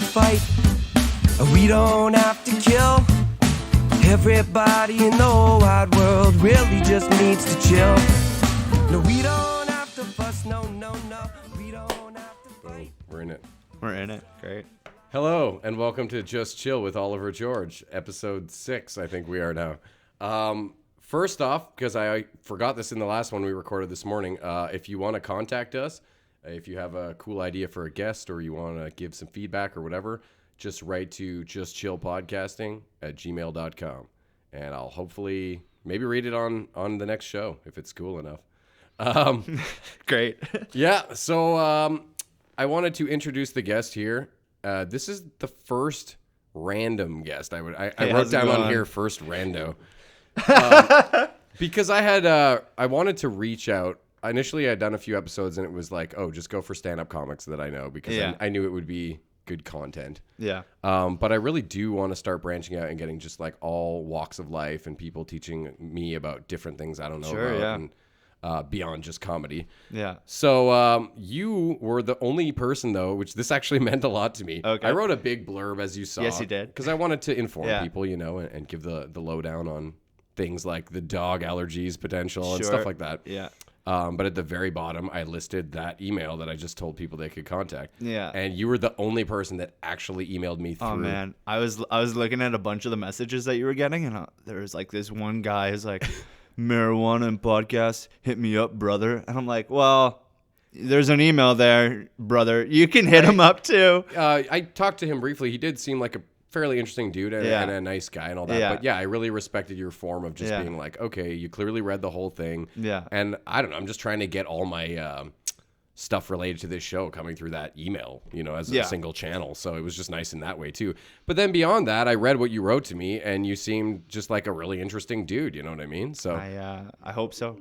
fight. We don't have to kill. Everybody in the whole wide world really just needs to chill. No, we don't have to fuss, no. We don't have to fight. We're in it. We're in it. Great. Hello, and welcome to Just Chill with Oliver George, episode 6, I think we are now. First off, because I forgot this in the last one we recorded this morning, if you want to contact us, if you have a cool idea for a guest or you want to give some feedback or whatever, just write to justchillpodcasting@gmail.com. And I'll hopefully maybe read it on the next show if it's cool enough. Great. Yeah, so I wanted to introduce the guest here. This is the first random guest. I wrote down on here first rando. Because I wanted to reach out. Initially, I'd done a few episodes and it was like, oh, just go for stand-up comics that I know because I knew it would be good content. Yeah. But I really do want to start branching out and getting just like all walks of life and people teaching me about different things I don't know about. Yeah. And, beyond just comedy. Yeah. So you were the only person, though, which this actually meant a lot to me. Okay. I wrote a big blurb, as you saw. Yes, you did. Because I wanted to inform people, you know, and give the lowdown on things like the dog allergies potential and stuff like that. Yeah. But at the very bottom, I listed that email that I just told people they could contact. Yeah. And you were the only person that actually emailed me through. Oh, man. I was looking at a bunch of the messages that you were getting, and there was like this one guy who's like... marijuana and podcast, hit me up, brother. And I'm like, well, there's an email there, brother. You can hit him up too. I talked to him briefly. He did seem like a fairly interesting dude and a nice guy and all that. Yeah. But yeah, I really respected your form of just being like, okay, you clearly read the whole thing. Yeah. And I don't know, I'm just trying to get all my stuff related to this show coming through that email, you know, as a single channel. So it was just nice in that way too. But then beyond that, I read what you wrote to me and you seemed just like a really interesting dude. You know what I mean? So I hope so.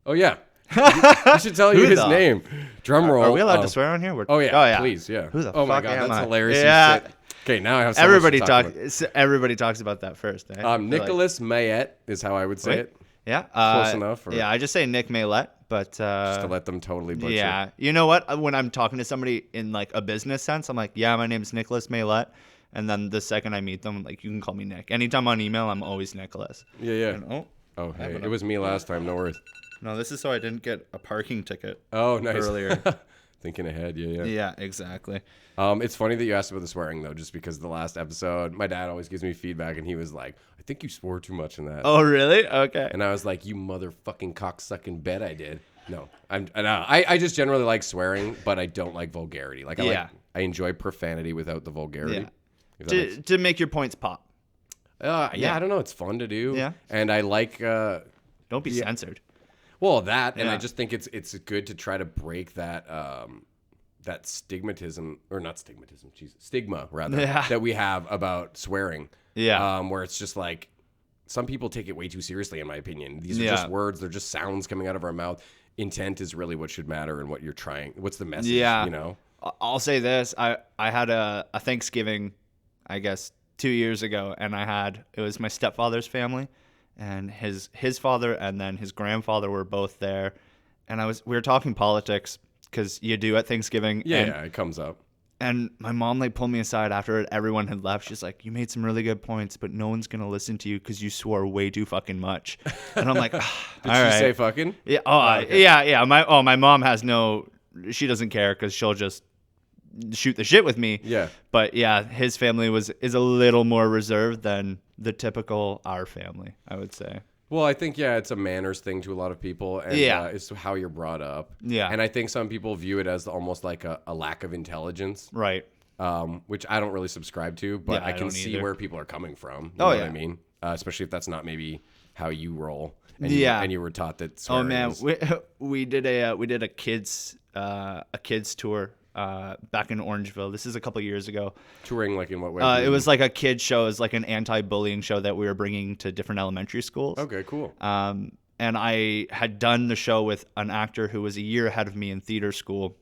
Oh yeah. I should tell you his name. Drum roll. Are we allowed to swear on here? Please. Yeah. Who the fuck my God, that's I? hilarious. Yeah. Okay, now I have so much to talk about. Everybody talks about that first. Eh? Nicholas Maillet is how I would say it. Yeah. Close enough. Yeah, I just say Nick Maillet. But just to let them totally butcher. Yeah. You know what? When I'm talking to somebody in like a business sense, I'm like, yeah, my name's Nicholas Maillet. And then the second I meet them, I'm like, you can call me Nick. Anytime on email, I'm always Nicholas. Yeah. And, hey, it was me last time. No worries. No, this is so I didn't get a parking ticket. Oh, nice. Earlier. Thinking ahead. Yeah. Yeah, exactly. It's funny that you asked about the swearing, though, just because the last episode, my dad always gives me feedback, and he was like, I think you swore too much in that. Oh, really? Okay. And I was like, you motherfucking cocksucking bet I did. No, I just generally like swearing, but I don't like vulgarity. Like, I enjoy profanity without the vulgarity. Yeah. To make your points pop. I don't know. It's fun to do. Yeah. And I like... don't be censored. Well, that, and I just think it's good to try to break that that stigma, rather, that we have about swearing. Yeah. Where it's just like, some people take it way too seriously, in my opinion. These are just words. They're just sounds coming out of our mouth. Intent is really what should matter and what you're trying. What's the message, you know? I'll say this. I had a Thanksgiving, I guess, 2 years ago, and it was my stepfather's family. And his father and then his grandfather were both there, and we were talking politics because you do at Thanksgiving. Yeah, it comes up. And my mom like pulled me aside after everyone had left. She's like, "You made some really good points, but no one's gonna listen to you because you swore way too fucking much." And I'm like, "Did she say fucking?" Yeah. Yeah. My mom has no. She doesn't care because she'll just shoot the shit with me. Yeah. But yeah, his family is a little more reserved than the typical our family, I would say. Well, I think, it's a manners thing to a lot of people, and it's how you're brought up. Yeah. And I think some people view it as almost like a lack of intelligence. Right. Which I don't really subscribe to, but I can see where people are coming from. You know what I mean? Especially if that's not maybe how you roll. And you were taught that swearing we did a kids tour back in Orangeville. This is a couple years ago. Touring, like in what way? It was like a kid show. It was like an anti-bullying show that we were bringing to different elementary schools. Okay, cool. And I had done the show with an actor who was a year ahead of me in theater school,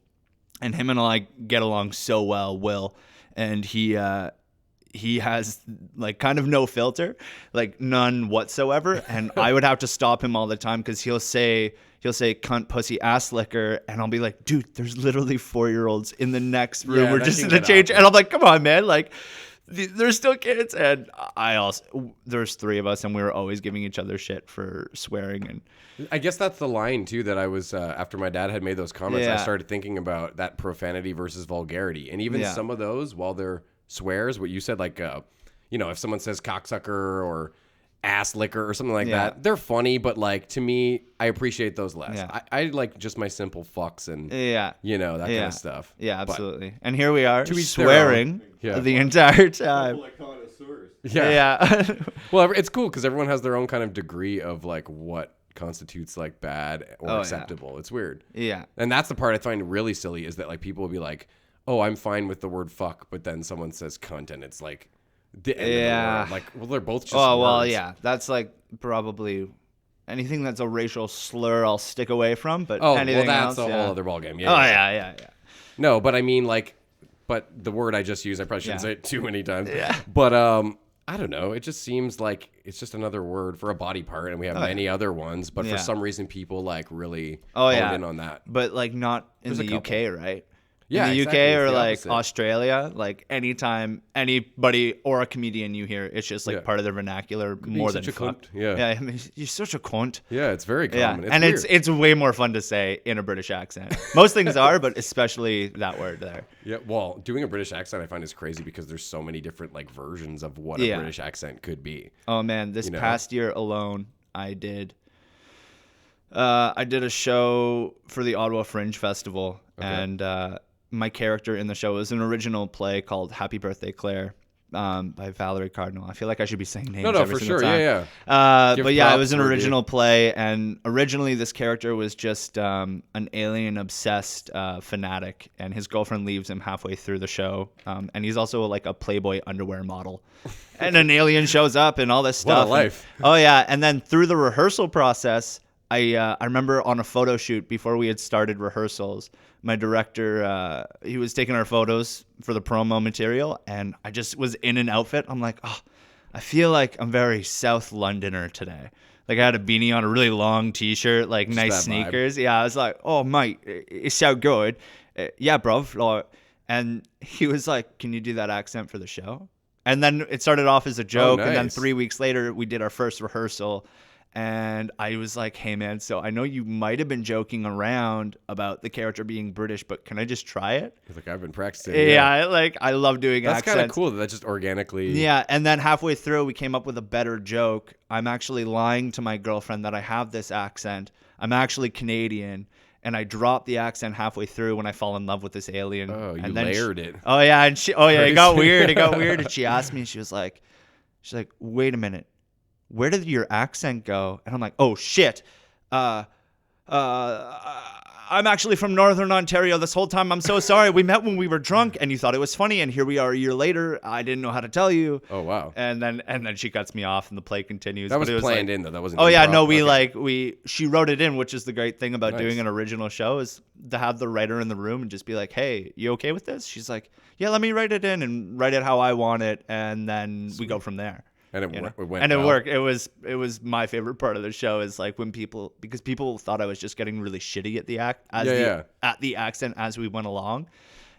and him and I get along so well, Will. And he he has like kind of no filter, like none whatsoever. And I would have to stop him all the time because he'll say cunt, pussy, ass liquor. And I'll be like, dude, there's literally 4-year-olds in the next room. Yeah, We're that just can in the get change. awkward. And I'm like, come on, man. Like, they're still kids. And there's 3 of us and we were always giving each other shit for swearing. And I guess that's the line too that I was after my dad had made those comments. I Yeah. started thinking about that profanity versus vulgarity, and even Yeah. some of those, while they're swears, what you said, like if someone says cocksucker or ass liquor or something like Yeah. that, they're funny, but like to me, I appreciate those less. Yeah. I like just my simple fucks and yeah. that kind of stuff. Yeah, But- absolutely. And here we are To each their swearing own. Yeah. the entire time. yeah. Yeah. Well, it's cool because everyone has their own kind of degree of like what constitutes like bad or Oh, yeah. acceptable. It's weird. Yeah. And that's the part I find really silly is that like people will be like, "Oh, I'm fine with the word fuck," but then someone says cunt, and it's like the end of the Yeah. world. Like, well, they're both just. Oh, well, words. yeah. That's like probably anything that's a racial slur I'll stick away from, but Oh, anything well, that's else, a yeah. whole other ballgame. Oh, yeah. No, but I mean, like, but the word I just used, I probably shouldn't Yeah. say it too many times. Yeah. But I don't know. It just seems like it's just another word for a body part, and we have many other ones. But Yeah. for some reason, people like really Oh, hone yeah. in on that. But like not in There's a the UK, right? Yeah, in the exactly. UK It's or the like opposite. Australia, like anytime anybody or a comedian you hear, it's just like Yeah. part of their vernacular more than such a fuck. cunt. Yeah. Yeah, I mean, you're such a cunt. Yeah, it's very Yeah, common. and weird. it's way more fun to say in a British accent. Most things are, but especially that word there. Yeah, well, doing a British accent I find is crazy because there's so many different like versions of what a Yeah. British accent could be. Oh man, this You know? past year alone, I did a show for the Ottawa Fringe Festival, and my character in the show was an original play called Happy Birthday Claire, by Valerie Cardinal. I feel like I should be saying names. No, every for single sure. time. Yeah. Give But yeah, it props was an where due. original play, and originally this character was just an alien-obsessed fanatic, and his girlfriend leaves him halfway through the show, and he's also like a Playboy underwear model, and an alien shows up and all this What a stuff. life. Oh yeah, and then through the rehearsal process, I remember on a photo shoot before we had started rehearsals, my director, he was taking our photos for the promo material, and I just was in an outfit. I'm like, oh, I feel like I'm very South Londoner today. Like I had a beanie on, a really long t-shirt, like nice that vibe. sneakers. Yeah, I was like, oh mate, it's so good. Yeah, bruv. Like, and he was like, can you do that accent for the show? And then it started off as a joke, and then nice. 3 weeks later, we did our first rehearsal. And I was like, hey, man, so I know you might have been joking around about the character being British, but can I just try it? He's like, I've been practicing. Yeah, I love doing That's accents. kind of cool that just organically. Yeah, and then halfway through, we came up with a better joke. I'm actually lying to my girlfriend that I have this accent. I'm actually Canadian, and I drop the accent halfway through when I fall in love with this alien. Oh, you and then layered it. Oh, yeah, and it got Crazy. weird. It got weird, and she asked me, she's like, wait a minute. Where did your accent go? And I'm like, oh shit. I'm actually from Northern Ontario this whole time. I'm so sorry. We met when we were drunk and you thought it was funny, and here we are a year later. I didn't know how to tell you. Oh wow. And then she cuts me off and the play continues. That was But it planned like, in though. That wasn't. Oh yeah, improv. no, Okay. she wrote it in, which is the great thing about Nice. doing an original show, is to have the writer in the room and just be like, hey, you okay with this? She's like, yeah, let me write it in and write it how I want it, and then we go from there. And it, You know? it went. And it well. worked. It was my favorite part of the show, is like when people thought I was just getting really shitty at the at the accent as we went along,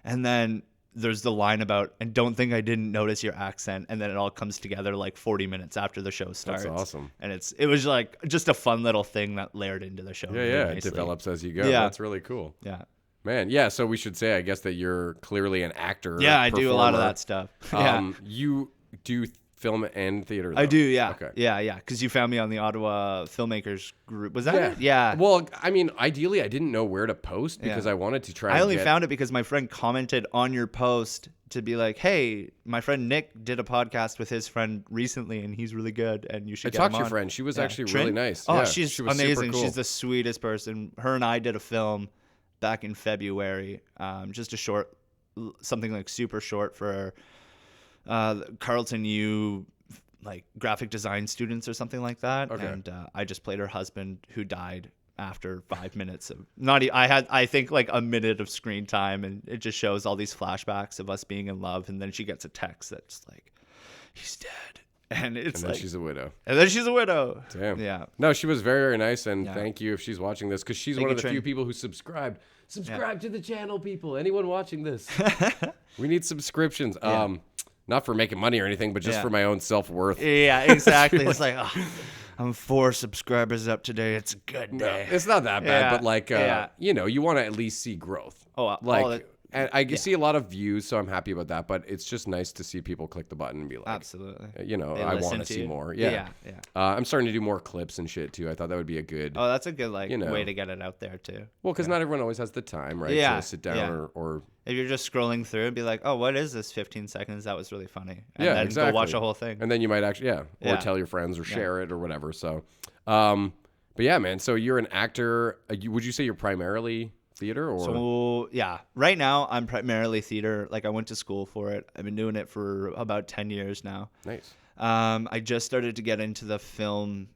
and then there's the line about, and don't think I didn't notice your accent, and then it all comes together like 40 minutes after the show starts. That's awesome. And it was like just a fun little thing that layered into the show. Yeah, really yeah. It nicely. develops as you go. Yeah. That's really cool. Yeah. Man, yeah. So we should say, I guess, that you're clearly an actor. Yeah, I do a lot of performer. that stuff. Yeah. You do film and theater. I though? do, yeah. Okay. Yeah. Because you found me on the Ottawa Filmmakers group. Was that it? Yeah. Well, I mean, ideally, I didn't know where to post because Yeah. I wanted to try. I and only get... found it because my friend commented on your post to be like, hey, my friend Nick did a podcast with his friend recently, and he's really good, and you should I get talked him to your on. friend. She was Yeah. actually Trin? really nice. Oh, Yeah, she's she was super amazing. cool. She's the sweetest person. Her and I did a film back in February, just a short, something like super short for Carleton U, like graphic design students or something like that. Okay. And I just played her husband who died after 5 minutes of I think like a minute of screen time, and it just shows all these flashbacks of us being in love, and then she gets a text that's like, he's dead. And it's then she's a widow. And then she's a widow. Damn. Yeah. No, she was very, very nice. And thank you if she's watching this, because she's one of the few people who subscribed. Subscribe to the channel, people. Anyone watching this. We need subscriptions. Yeah. Not for making money or anything, but just for my own self-worth. Yeah, exactly. It's like, I'm 4 subscribers up today. It's a good day. No, it's not that bad, but like, you know, you want to at least see growth. And I see a lot of views, so I'm happy about that. But it's just nice to see people click the button and be like, absolutely. You know, I want to see more. Yeah. I'm starting to do more clips and shit too. I thought that would be a good. Oh, that's a good way to get it out there too. Well, because not everyone always has the time, right? Yeah. To sit down or. If you're just scrolling through and be like, oh, what is this 15 seconds? That was really funny. And then go watch the whole thing. And then you might actually, or tell your friends or share it or whatever. So, but yeah, man. So you're an actor. Would you say you're primarily theater or? So yeah, right now I'm primarily theater. Like I went to school for it. I've been doing it for about 10 years now. Nice. I just started to get into the film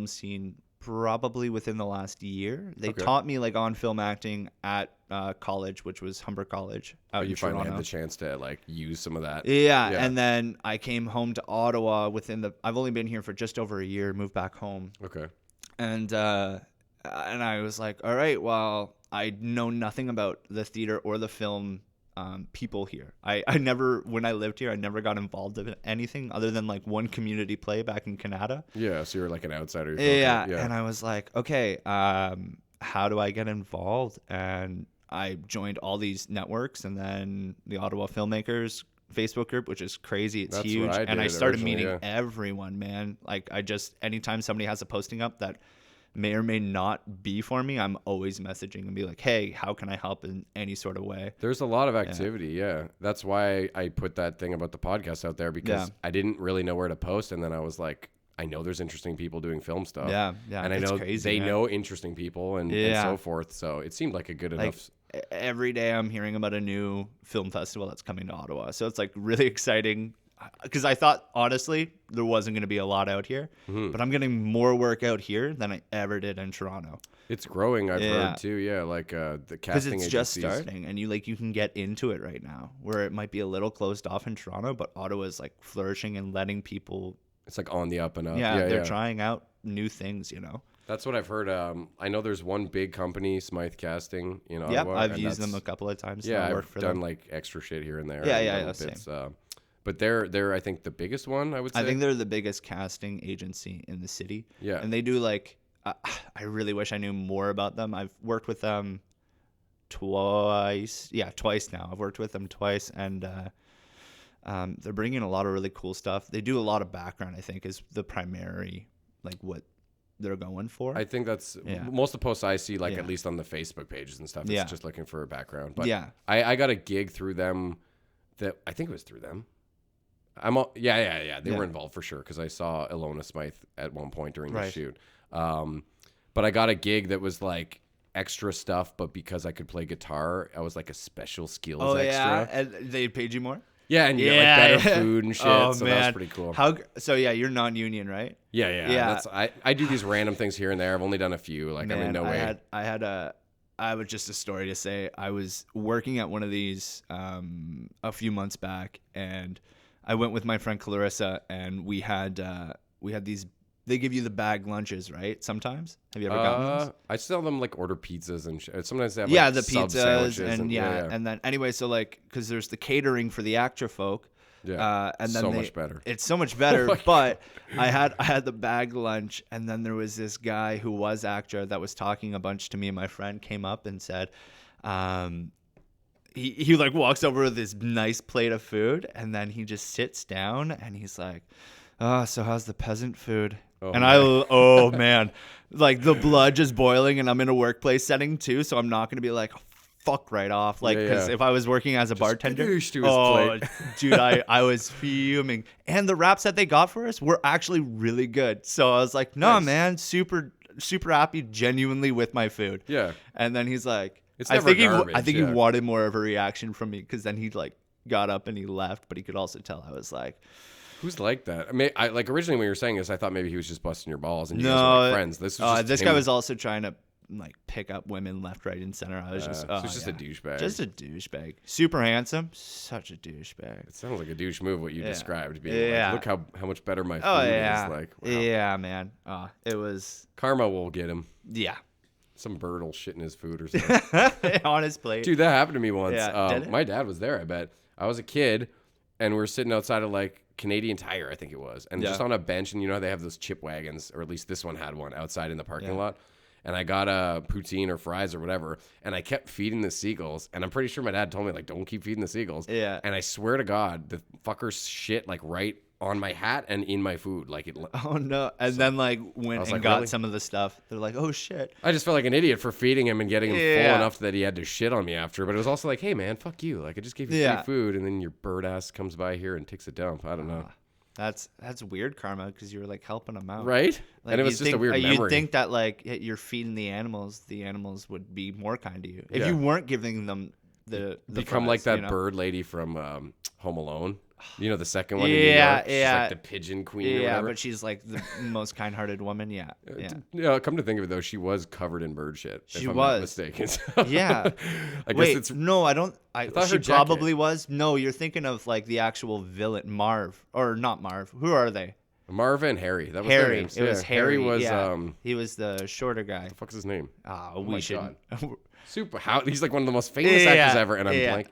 scene probably within the last year. They taught me like on film acting at college, which was Humber College out in Toronto. Finally had the chance to like use some of that. Yeah, and then I came home to Ottawa I've only been here for just over a year, moved back home. Okay. And I was like, all right, well, I know nothing about the theater or the film people here. I never, when I lived here, I never got involved in anything other than like one community play back in Canada. Yeah, so you're like an outsider. Yeah, and I was like, okay, how do I get involved? And I joined all these networks, and then the Ottawa Filmmakers Facebook group, which is crazy. It's huge. And I started meeting everyone, man. Like anytime somebody has a posting up that may or may not be for me, I'm always messaging and be like, hey, how can I help in any sort of way? There's a lot of activity. Yeah. That's why I put that thing about the podcast out there, because I didn't really know where to post. And then I was like, I know there's interesting people doing film stuff. Yeah. And I know they know interesting people and so forth. So it seemed like a good enough. Every day I'm hearing about a new film festival that's coming to Ottawa. So it's like really exciting, because I thought, honestly, there wasn't going to be a lot out here, but I'm getting more work out here than I ever did in Toronto. It's growing, I've heard too. Yeah, like the casting agencies. Because it's just starting, and you can get into it right now, where it might be a little closed off in Toronto, but Ottawa's like flourishing and letting people. It's like on the up and up. Yeah, they're trying out new things, you know. That's what I've heard. I know there's one big company, Smythe Casting, you know. Yeah, I've used them a couple of times. Yeah, I've done like extra shit here and there. Yeah, bits, but they're I think the biggest one, I would say. I think they're the biggest casting agency in the city. Yeah. And they do like I really wish I knew more about them. I've worked with them twice. Yeah, twice now. I've worked with them twice, and they're bringing a lot of really cool stuff. They do a lot of background, I think, is the primary like what they're going for. I think that's most of the posts I see, like at least on the Facebook pages and stuff. It's just looking for a background. But I got a gig through them. That I think it was through them. They were involved for sure, because I saw Ilona Smythe at one point during the shoot. But I got a gig that was like extra stuff, but because I could play guitar, I was like a special skills extra. Yeah, and they paid you more. Yeah, and you get like better food and shit. So that was pretty cool. So you're non-union, right? Yeah. I do these random things here and there. I've only done a few. Like, man, no way. I have just a story to say. I was working at one of these a few months back, and I went with my friend Clarissa, and we had these. They give you the bag lunches, right? Sometimes. Have you ever gotten those? I saw them like order pizzas and sometimes they have the pizzas and then anyway, so like because there's the catering for the actor folk. Yeah, and then much better. It's so much better. But I had the bag lunch, and then there was this guy who was actor that was talking a bunch to me, and my friend came up and said, he like walks over with this nice plate of food, and then he just sits down and he's like, "Oh, so how's the peasant food?" Oh man, like the blood just boiling, and I'm in a workplace setting too, so I'm not gonna be like, fuck right off, like, because if I was working as a bartender, dude, I was fuming. And the wraps that they got for us were actually really good, so I was like, man, super happy genuinely with my food. Yeah. And then he's like, I think he wanted more of a reaction from me, because then he like got up and he left, but he could also tell I was like, who's like that? I mean, like originally when you were saying this, I thought maybe he was just busting your balls and you guys were like friends. This guy was also trying to like pick up women left, right, and center. I was just so it's just a douchebag. Just a douchebag. Super handsome, such a douchebag. It sounds like a douche move what you described. Being like, look how much better my food is. Like, wow. Yeah, man. It was karma will get him. Yeah. Some bird will shit in his food or something. On his plate. Dude, that happened to me once. Yeah, my dad was there, I bet. I was a kid, and we were sitting outside of, like, Canadian Tire, I think it was. And just on a bench, and you know how they have those chip wagons, or at least this one had one outside in the parking lot. And I got a poutine or fries or whatever, and I kept feeding the seagulls. And I'm pretty sure my dad told me, like, don't keep feeding the seagulls. Yeah. And I swear to God, the fuckers shit, like, right on my hat and in my food. Like it. Oh, no. And then, like, went and got really? some of the stuff. They're like, oh, shit. I just felt like an idiot for feeding him and getting him full enough that he had to shit on me after. But it was also like, hey, man, fuck you. Like, I just gave you free food, and then your bird ass comes by here and takes a dump. I don't know. That's weird karma because you were, like, helping them out. Right? Like, and it was just a weird memory. You'd think that, like, you're feeding the animals would be more kind to you. If you weren't giving them the become fries, like that bird lady from Home Alone. You know, the second one in New Yeah, York? She's like the pigeon queen or whatever. But she's like the most kind-hearted woman. Yeah. Come to think of it, though, she was covered in bird shit. She if I'm was. not mistaken. Yeah. I guess it's. No, I don't. thought she her probably was. No, you're thinking of like the actual villain, Marv, or not Marv. Who are they? Marva and Harry. That was their Harry. names. It was Harry. Was. He was the shorter guy. What the fuck's his name? We should. Super. He's like one of the most famous actors ever, and I'm blank.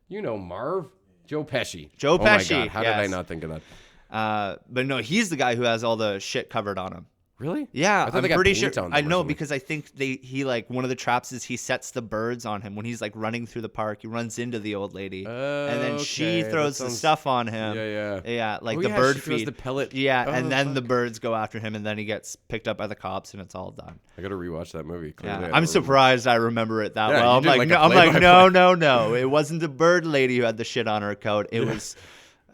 You know Marv. Joe Pesci. Joe Pesci. Oh my God. How did I not think of that? But no, he's the guy who has all the shit covered on him. Really? Yeah, I thought I'm pretty sure. I know because I think he like one of the traps is he sets the birds on him when he's like running through the park. He runs into the old lady, and then she throws the stuff on him. Yeah, like the bird feed. The pellet. Yeah, and then the birds go after him, and then he gets picked up by the cops, and it's all done. I gotta rewatch that movie. Yeah, I'm surprised I remember it that well. I'm like, no, it wasn't the bird lady who had the shit on her coat. It was.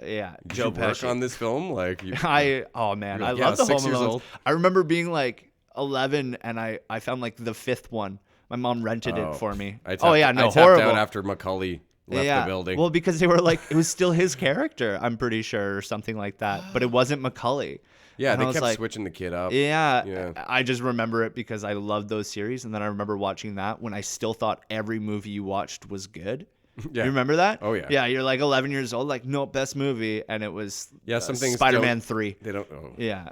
Yeah, Joe Pesci. Work on this film, like I love the Home Alone. I remember being like 11, and I found like the fifth one. My mom rented it for me. I tapped out after Macaulay left the building. Well, because they were like, it was still his character, I'm pretty sure, or something like that. But it wasn't Macaulay. Yeah, they kept switching the kid up. Yeah, I just remember it because I loved those series, and then I remember watching that when I still thought every movie you watched was good. Yeah. You remember that? Oh yeah. Yeah, you're like 11 years old, like no, best movie, and it was some things Spider-Man 3. They don't. Yeah.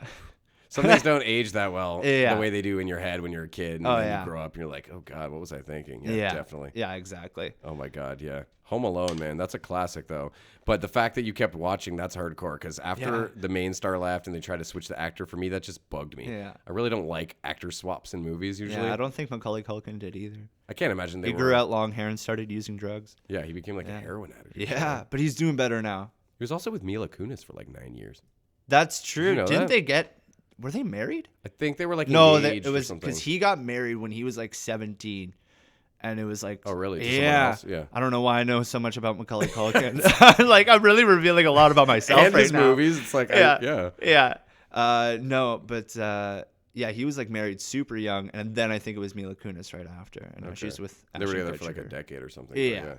Some things don't age that well the way they do in your head when you're a kid, and then you grow up and you're like, oh God, what was I thinking? Yeah, definitely. Yeah, exactly. Oh my God, yeah. Home Alone, man, that's a classic though. But the fact that you kept watching, that's hardcore. Because after the main star left and they tried to switch the actor, for me, that just bugged me. Yeah. I really don't like actor swaps in movies usually. Yeah, I don't think Macaulay Culkin did either. I can't imagine he grew out long hair and started using drugs. Yeah, he became like a heroin addict. Yeah, but he's doing better now. He was also with Mila Kunis for like 9 years. That's true. Didn't they get? Were they married? I think they were like engaged it was because he got married when he was like 17. And it was like, oh really? Yeah. Yeah. I don't know why I know so much about Macaulay Culkin. Like I'm really revealing a lot about myself and right his now. Movies. It's like, no, but he was like married super young, and then I think it was Mila Kunis right after, and she's with. They were together for like a decade or something. Yeah.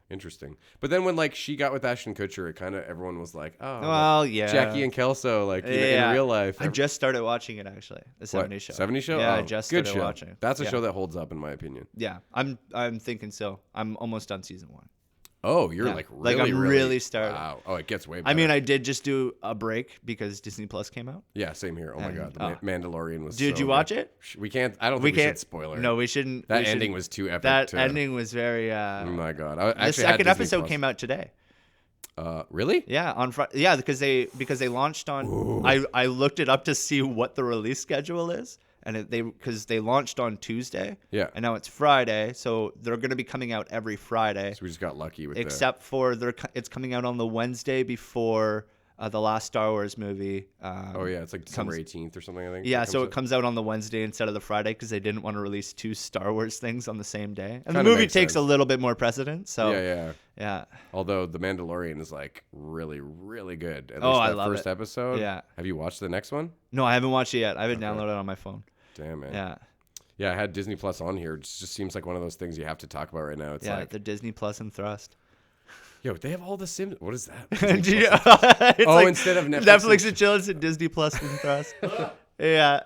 Interesting. But then when like she got with Ashton Kutcher, it kind of everyone was like, oh, well, yeah, Jackie and Kelso, like in real life. I just started watching it actually, the 70s show. 70s show? Yeah, oh, I just started watching. That's a show that holds up in my opinion. Yeah, I'm thinking so. I'm almost done season 1. Oh, you're like really started. Wow. Oh, it gets way better. I mean, I did just do a break because Disney Plus came out. Yeah, same here. Oh my God, the Mandalorian was. Did you watch it? We can't. I don't think we should spoil it. No, we shouldn't. That ending was too epic. That ending was very. Oh my God! The second episode came out today. Really? Yeah, on Friday. Yeah, because they launched on. I looked it up to see what the release schedule is. And because they launched on Tuesday, and now it's Friday, so they're going to be coming out every Friday. So we just got lucky with except for it's coming out on the Wednesday before the last Star Wars movie. It's like December 18th or something, I think. Yeah, so it comes out on the Wednesday instead of the Friday because they didn't want to release 2 Star Wars things on the same day. And the movie takes a little bit more precedence. So yeah. Although The Mandalorian is like really, really good. At least I love first episode. Yeah. Have you watched the next one? No, I haven't watched it yet. I have it downloaded on my phone. Damn, man. Yeah. Yeah, I had Disney Plus on here. It just seems like one of those things you have to talk about right now. It's like the Disney Plus and Thrust. Yo, they have all the Sims. What is that? Instead of Netflix and chill, it's Disney Plus and Thrust. Yeah.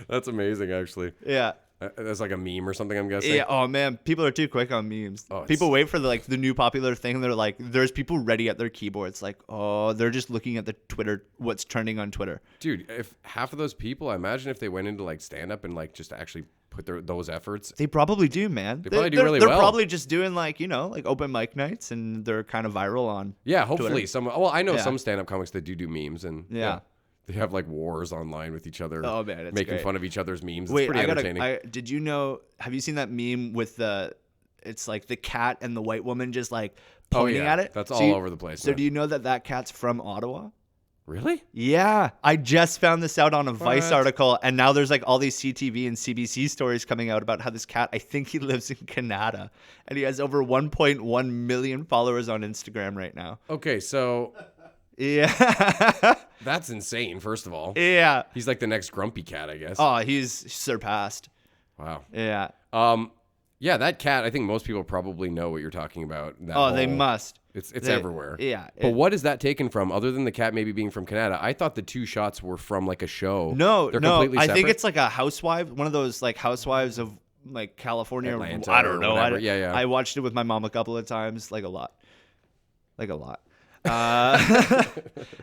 That's amazing, actually. Yeah. That's like a meme or something, I'm guessing. Yeah. Oh man, people are too quick on memes. Oh, people wait for the new popular thing. They're like, there's people ready at their keyboards. Like, oh, they're just looking at the Twitter, what's trending on Twitter. Dude, if half of those people, I imagine if they went into like stand up and like just actually put those efforts. They probably do, man. They probably do really well. They're probably just doing like open mic nights, and they're kind of viral on. Yeah, hopefully Twitter. Well, I know some stand up comics that do memes and yeah. They have like wars online with each other. Oh man, it's making great. fun of each other's memes. Wait, it's pretty entertaining. Did you know? Have you seen that meme with it's like the cat and the white woman just like pointing at it? That's all over the place. So do you know that cat's from Ottawa? Really? Yeah, I just found this out on a Vice article, and now there's like all these CTV and CBC stories coming out about how this cat, I think he lives in Canada, and he has over 1.1 million followers on Instagram right now. Okay, so yeah, that's insane. First of all, yeah, he's like the next grumpy cat, I guess. Oh, he's surpassed. Wow. Yeah. Yeah, that cat. I think most people probably know what you're talking about. They must. It's everywhere. Yeah. But what is that taken from, other than the cat maybe being from Canada? I thought the two shots were from like a show. No, they're completely separate. I think it's like a housewife, one of those like housewives of like California. Atlanta, I don't know. Yeah. I watched it with my mom a couple of times, like a lot.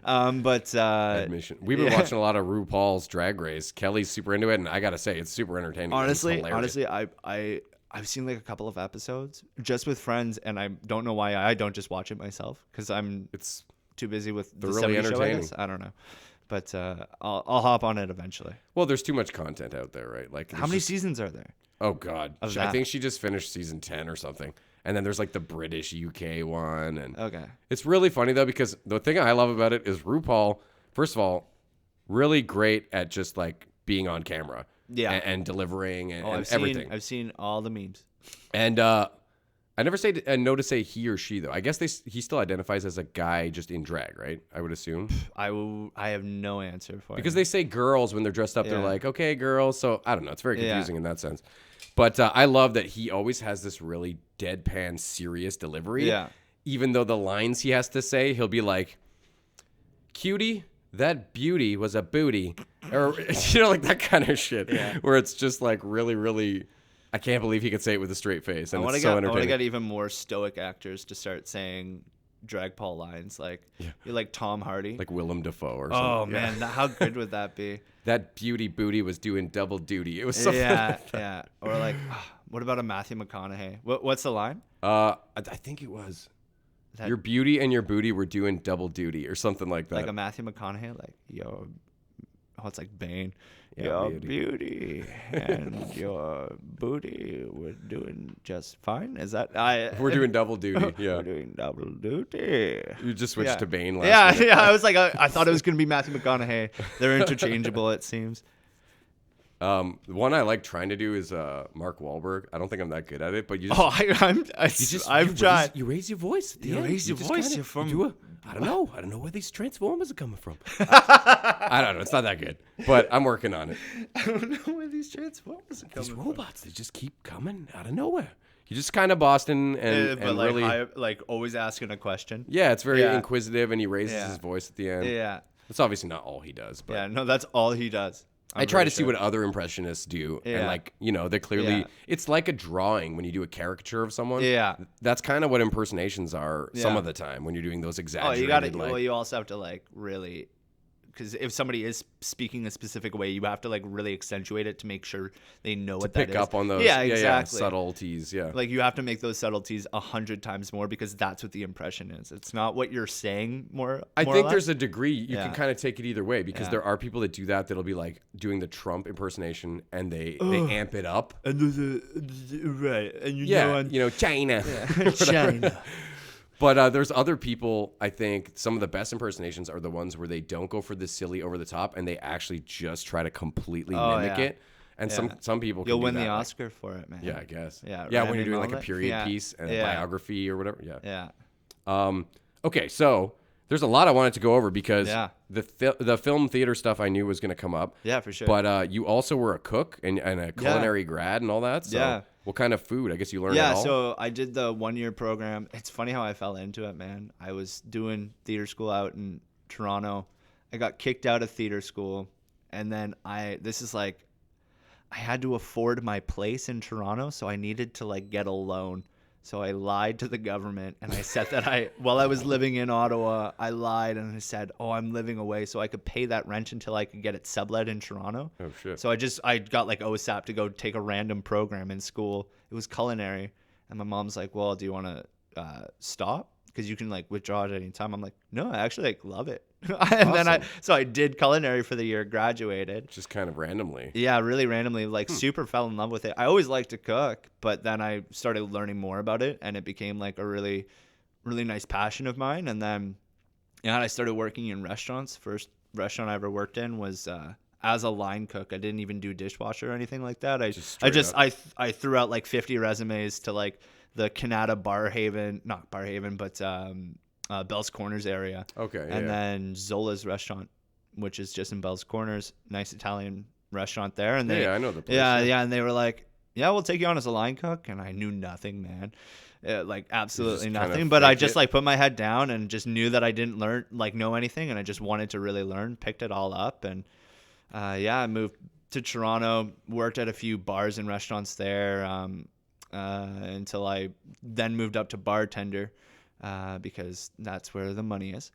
Admission. We've been watching a lot of RuPaul's Drag Race. Kelly's super into it, and I gotta say, it's super entertaining. Honestly, I've seen like a couple of episodes just with friends, and I don't know why I don't just watch it myself because it's too busy with the really 70s show, I entertaining. guess. I don't know, but I'll hop on it eventually. Well, there's too much content out there, right? Like, how many seasons are there? Oh God, I think she just finished season 10 or something. And then there's like the British UK one, and it's really funny though because the thing I love about it is RuPaul. First of all, really great at just like being on camera, and delivering and everything. I've seen all the memes, and I never say no to say he or she though. I guess he still identifies as a guy just in drag, right? I would assume. I have no answer for because they say girls when they're dressed up. They're like, okay, girls. So I don't know. It's very confusing in that sense. But I love that he always has this really deadpan, serious delivery. Yeah. Even though the lines he has to say, he'll be like, "Cutie, that beauty was a booty," or like that kind of shit. Yeah. Where it's just like really, really. I can't believe he could say it with a straight face, and it's so entertaining. I want to get even more stoic actors to start saying drag Paul lines, like you're like Tom Hardy, like Willem Dafoe or something. Oh man, how good would that be? That beauty booty was doing double duty. It was something like that. Yeah. Or like, what about a Matthew McConaughey? What's the line? I think it was your beauty and your booty were doing double duty or something like that. Like a Matthew McConaughey, like it's like Bane. Your beauty and your booty were doing just fine. Is that we're doing double duty? Yeah, we're doing double duty. You just switched to Bane last minute. Yeah. I was like, I thought it was gonna be Matthew McConaughey. They're interchangeable, it seems. The one I like trying to do is Mark Wahlberg. I don't think I'm that good at it, but you just I've tried. You raise your voice. You raise your voice. You're from. I don't know. I don't know where these Transformers are coming from. I don't know. It's not that good, but I'm working on it. I don't know where these Transformers are coming from. These robots, they just keep coming out of nowhere. You just kind of Boston and like, really always asking a question. Yeah, it's very inquisitive, and he raises his voice at the end. Yeah, it's obviously not all he does. But yeah, no, that's all he does. I try to see what other impressionists do, and like they're clearly. It's like a drawing when you do a caricature of someone. Yeah, that's kind of what impersonations are some of the time when you're doing those exaggerated. Well, you also have to like really, because if somebody is speaking a specific way, you have to like really accentuate it to make sure they know what that is. Pick up on those. Yeah, exactly. Subtleties. Yeah, like you have to make those subtleties 100 times more because that's what the impression is. It's not what you're saying more. I think there's a degree you can kind of take it either way because there are people that do that that'll be like doing the Trump impersonation and they amp it up. And right, and China, China. But there's other people, I think, some of the best impersonations are the ones where they don't go for the silly over the top and they actually just try to completely mimic it. And some people can You'll do win that, the Oscar for it, man. Yeah, I guess. Yeah, when you're doing like a period piece and a biography or whatever. Yeah. Okay, so there's a lot I wanted to go over because the film theater stuff I knew was going to come up. Yeah, for sure. But you also were a cook and a culinary grad and all that. So what kind of food? I guess you learned it all? Yeah, so I did the 1-year program. It's funny how I fell into it, man. I was doing theater school out in Toronto, I got kicked out of theater school, and then I had to afford my place in Toronto, so I needed to like get a loan. So I lied to the government, and I said that while I was living in Ottawa, I lied and I said, "Oh, I'm living away," so I could pay that rent until I could get it sublet in Toronto. Oh shit! So I got like OSAP to go take a random program in school. It was culinary, and my mom's like, "Well, do you want to stop? Because you can like withdraw at any time." I'm like, "No, I actually like love it." And awesome. Then I did culinary for the year, graduated. Just kind of randomly. Yeah, really randomly, like super fell in love with it. I always liked to cook, but then I started learning more about it, and it became like a really, really nice passion of mine. And then, I started working in restaurants. First restaurant I ever worked in was as a line cook. I didn't even do dishwasher or anything like that. I threw out like 50 resumes to like the Canada not Barhaven, but Bell's Corners area. Okay. And then Zola's restaurant, which is just in Bell's Corners, nice Italian restaurant there. And I know the place. Yeah, and they were like, "Yeah, we'll take you on as a line cook," and I knew nothing, man. Like absolutely nothing. But I just like put my head down and just knew that I didn't know anything, and I just wanted to really learn. Picked it all up, and I moved to Toronto. Worked at a few bars and restaurants there until I then moved up to bartender. Because that's where the money is.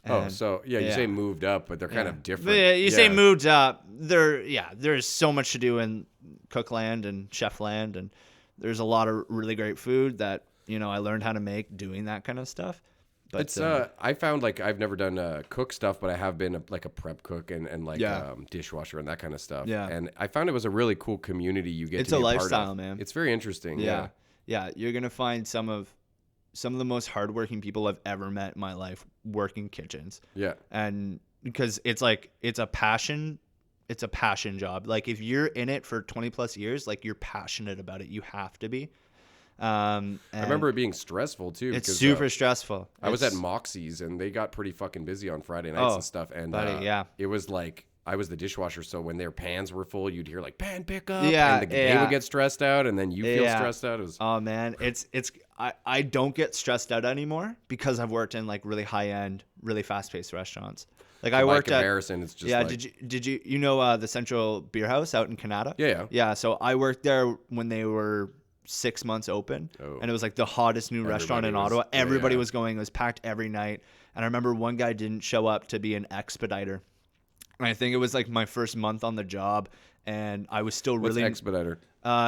And, you say moved up, but they're kind of different. You say moved up. There's so much to do in cookland and chef land, and there's a lot of really great food that I learned how to make doing that kind of stuff. But it's I found like I've never done cook stuff, but I have been a prep cook and like dishwasher and that kind of stuff. Yeah. And I found it was a really cool community you get. It's to be a part lifestyle, of. man. It's very interesting. Yeah. You're gonna find some of the most hardworking people I've ever met in my life working kitchens. Yeah. And because it's a passion job. Like if you're in it for 20 plus years, like you're passionate about it. You have to be. I remember it being stressful too. It's super stressful. I was at Moxie's and they got pretty fucking busy on Friday nights and stuff. And it was like, I was the dishwasher, so when their pans were full, you'd hear like pan pickup. And they would get stressed out, and then you feel stressed out. Oh man, I don't get stressed out anymore because I've worked in like really high end, really fast paced restaurants. Like I worked at comparison, it's just did you know the Central Beer House out in Canada? Yeah. So I worked there when they were 6 months open, and it was like the hottest new restaurant in Ottawa. Everybody was going. It was packed every night, and I remember one guy didn't show up to be an expediter. I think it was like my first month on the job, and I was still really. What's expediter?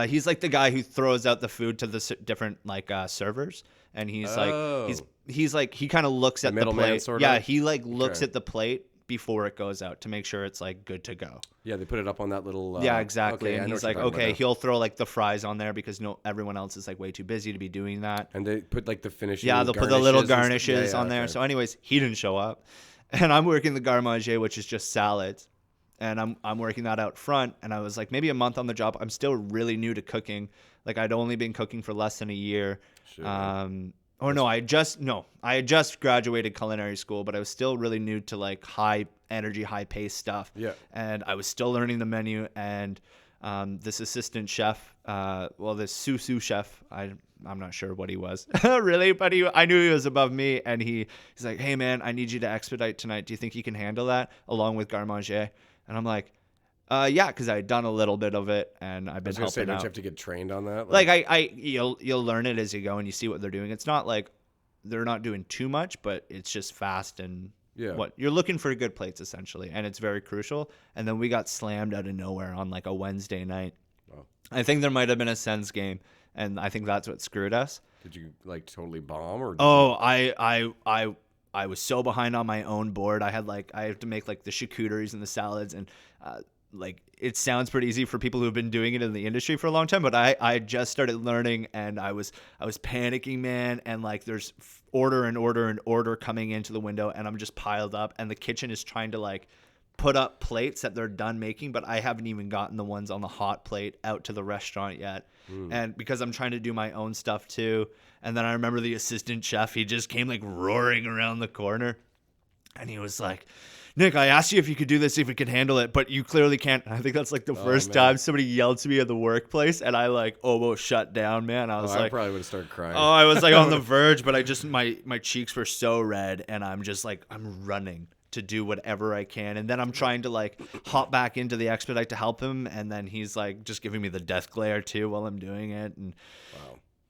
He's like the guy who throws out the food to the different like servers, and he's like he kind of looks at the plate. Sort of? He like looks at the plate before it goes out to make sure it's like good to go. Yeah, they put it up on that little. Exactly. Okay, and he's like, he'll throw like the fries on there because everyone else is like way too busy to be doing that. And they put like the finishing. Yeah, they'll put the little garnishes on there. So, anyways, he didn't show up. And I'm working the garde manger, which is just salads, and I'm working that out front. And I was like maybe a month on the job. I'm still really new to cooking. Like I'd only been cooking for less than a year. Sure. I had just graduated culinary school, but I was still really new to like high energy, high pace stuff. Yeah. And I was still learning the menu. And this assistant chef, this sous chef, I'm not sure what he was really, but I knew he was above me, and he's like, "Hey man, I need you to expedite tonight. Do you think you can handle that along with garde manger?" And I'm like, yeah, because I had done a little bit of it, and I've been helping out. Don't you have to get trained on that? You'll learn it as you go, and you see what they're doing. It's not like they're not doing too much, but it's just fast and what you're looking for good plates essentially, and it's very crucial. And then we got slammed out of nowhere on like a Wednesday night. Wow. I think there might have been a Sens game. And I think that's what screwed us. Did you like totally bomb or? I was so behind on my own board. I have to make like the charcuteries and the salads, and like it sounds pretty easy for people who have been doing it in the industry for a long time. But I just started learning, and I was panicking, man. And like there's order and order and order coming into the window, and I'm just piled up, and the kitchen is trying to like put up plates that they're done making, but I haven't even gotten the ones on the hot plate out to the restaurant yet. And because I'm trying to do my own stuff too. And then I remember the assistant chef, he just came like roaring around the corner, and he was like, "Nick, I asked you if you could do this, if we could handle it, but you clearly can't." And I think that's like the first time somebody yelled to me at the workplace, and I like almost shut down, man. I probably would have started crying. I was like on the verge, but I just, my cheeks were so red, and I'm just like, I'm running to do whatever I can. And then I'm trying to like hop back into the expedite to help him. And then he's like just giving me the death glare too while I'm doing it. And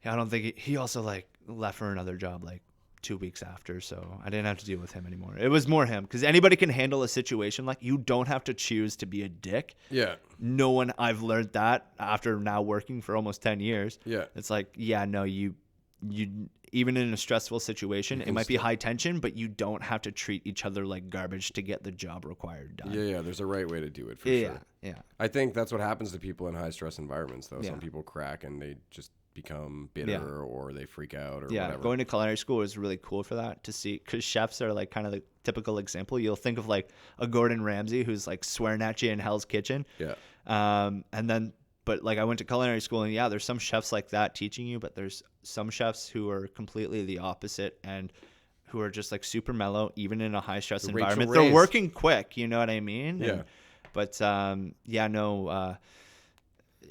I don't think he also like left for another job like 2 weeks after. So I didn't have to deal with him anymore. It was more him, because anybody can handle a situation. Like, you don't have to choose to be a dick. Yeah. No one, I've learned that after now working for almost 10 years. Yeah. It's like, yeah, no, you even in a stressful situation, it might be high tension, but you don't have to treat each other like garbage to get the job required done. Yeah, there's a right way to do it for sure. Yeah. I think that's what happens to people in high stress environments, though. Some people crack and they just become bitter or they freak out or whatever. Going to culinary school is really cool for that, to see, because chefs are like kind of the typical example. You'll think of like a Gordon Ramsay who's like swearing at you in Hell's Kitchen. But like I went to culinary school, and there's some chefs like that teaching you, but there's some chefs who are completely the opposite and who are just like super mellow, even in a high stress environment. They're working quick, you know what I mean? Yeah.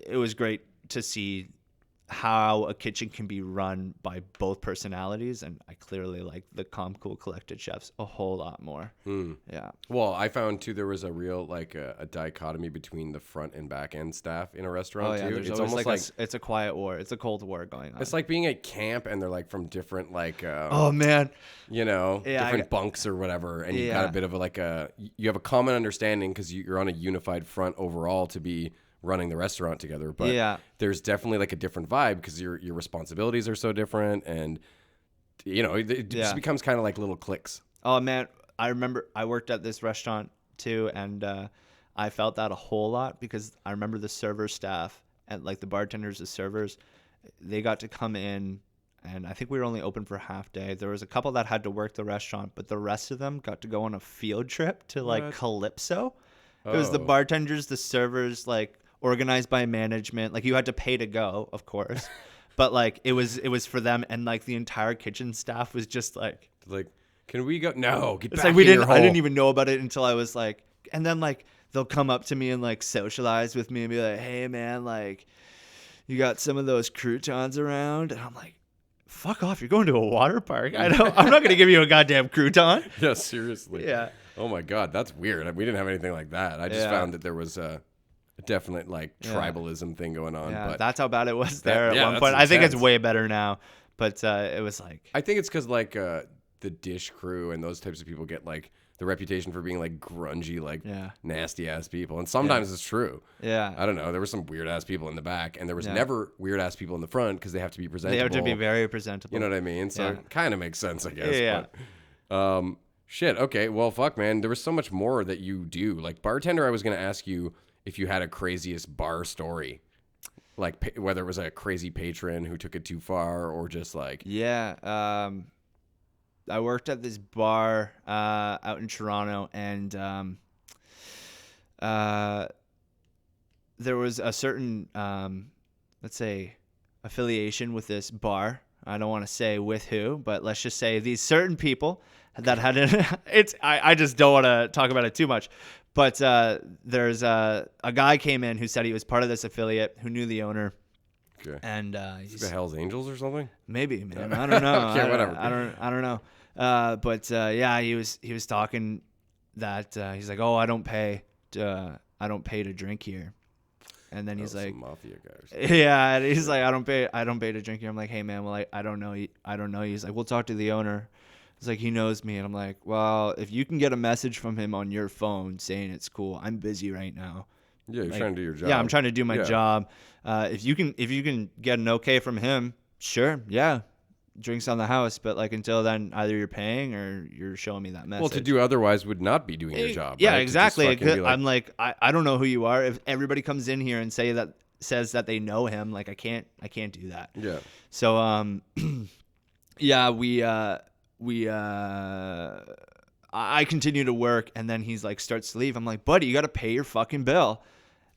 It was great to see how a kitchen can be run by both personalities, and I clearly like the calm, cool, collected chefs a whole lot more. Yeah. Well, I found too there was a real like a dichotomy between the front and back end staff in a restaurant too. It's almost like it's a quiet war. It's a cold war going on. It's like being at camp and they're like from different like different bunks or whatever, and you've got a bit of you have a common understanding because you're on a unified front overall to be running the restaurant together, but there's definitely like a different vibe because your responsibilities are so different, and it just becomes kind of like little cliques. Oh man, I remember I worked at this restaurant too, and I felt that a whole lot, because I remember the server staff and like the bartenders, the servers, they got to come in, and I think we were only open for half day. There was a couple that had to work the restaurant, but the rest of them got to go on a field trip to like Calypso. It was the bartenders, the servers, like organized by management. Like, you had to pay to go, of course, but like it was for them, and like the entire kitchen staff was just like, can we go? No, get it's back like in your hole. I didn't even know about it until I was like, and then like they'll come up to me and like socialize with me and be like, hey man, like you got some of those croutons around? And I'm like, fuck off, you're going to a water park. I'm not gonna give you a goddamn crouton. Yeah, seriously. Yeah. Oh my god, that's weird. We didn't have anything like that. I just found that there was a definite like tribalism thing going on. Yeah, but that's how bad it was there at one point. I think it's way better now, but it was like, I think it's because like the dish crew and those types of people get like the reputation for being like grungy, like nasty ass people, and sometimes it's true. Yeah, I don't know. There were some weird ass people in the back, and there was never weird ass people in the front because they have to be presentable. They have to be very presentable. You know what I mean? So it kind of makes sense, I guess. Yeah. But, shit. Okay. Well, fuck, man. There was so much more that you do. Like bartender, I was gonna ask you if you had a craziest bar story, like whether it was a crazy patron who took it too far or just like. Yeah. I worked at this bar out in Toronto, and there was a certain, let's say, affiliation with this bar. I don't want to say with who, but let's just say these certain people that had it. I just don't want to talk about it too much. But there's a guy came in who said he was part of this affiliate, who knew the owner. Okay. And he's the Hells Angels or something? Maybe, man. I don't know. Okay, whatever. I don't know. He was talking that he's like, oh, I don't pay to drink here. And then he's like, some mafia guy or something. Yeah, and he's like, I don't pay to drink here. I'm like, hey man, well I don't know you. He's like, we'll talk to the owner. It's like, he knows me. And I'm like, well, if you can get a message from him on your phone saying it's cool, I'm busy right now. Yeah, you're trying to do your job. Yeah, I'm trying to do my job. If you can get an okay from him, sure, yeah, drinks on the house. But like until then, either you're paying or you're showing me that message. Well, to do otherwise would not be doing your job. Yeah, right? exactly. I'm like, I don't know who you are. If everybody comes in here and says that they know him, like I can't do that. Yeah. So yeah, I continue to work, and then he's like starts to leave. I'm like, buddy, you got to pay your fucking bill.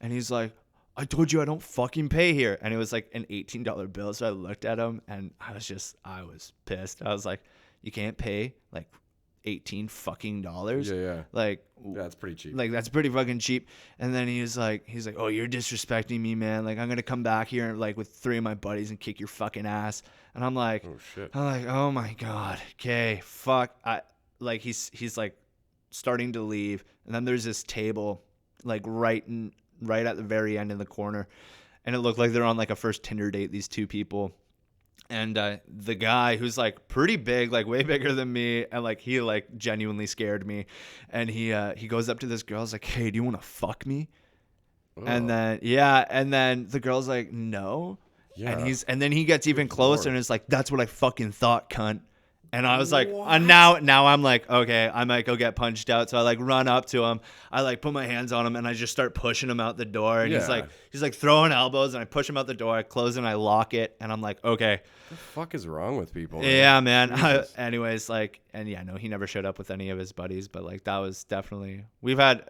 And he's like, I told you I don't fucking pay here. And it was like an $18 bill. So I looked at him and I was pissed. I was like, you can't pay like $18 fucking dollars. Yeah. Like, that's pretty cheap. Like, that's pretty fucking cheap. And then he's like, oh, you're disrespecting me, man. Like, I'm going to come back here like with 3 of my buddies and kick your fucking ass. And I'm like, oh shit. I'm like, oh my God. Okay. Fuck. He's like, starting to leave, and then there's this table like right at the very end in the corner, and it looked like they're on like a first Tinder date, these two people. And the guy, who's like pretty big, like way bigger than me, and like he like genuinely scared me, and he goes up to this girl, he's like, "Hey, do you want to fuck me?" Oh. And then the girl's like, "No." Yeah. And then he gets even closer and is like, "That's what I fucking thought, cunt." And I was like, now I'm like, okay, I might go get punched out. So I like run up to him. I like put my hands on him and I just start pushing him out the door. And he's like throwing elbows, and I push him out the door. I close and I lock it. And I'm like, okay. What the fuck is wrong with people? Yeah, man. Anyways, like, and yeah, no, he never showed up with any of his buddies. But like, that was definitely, we've had,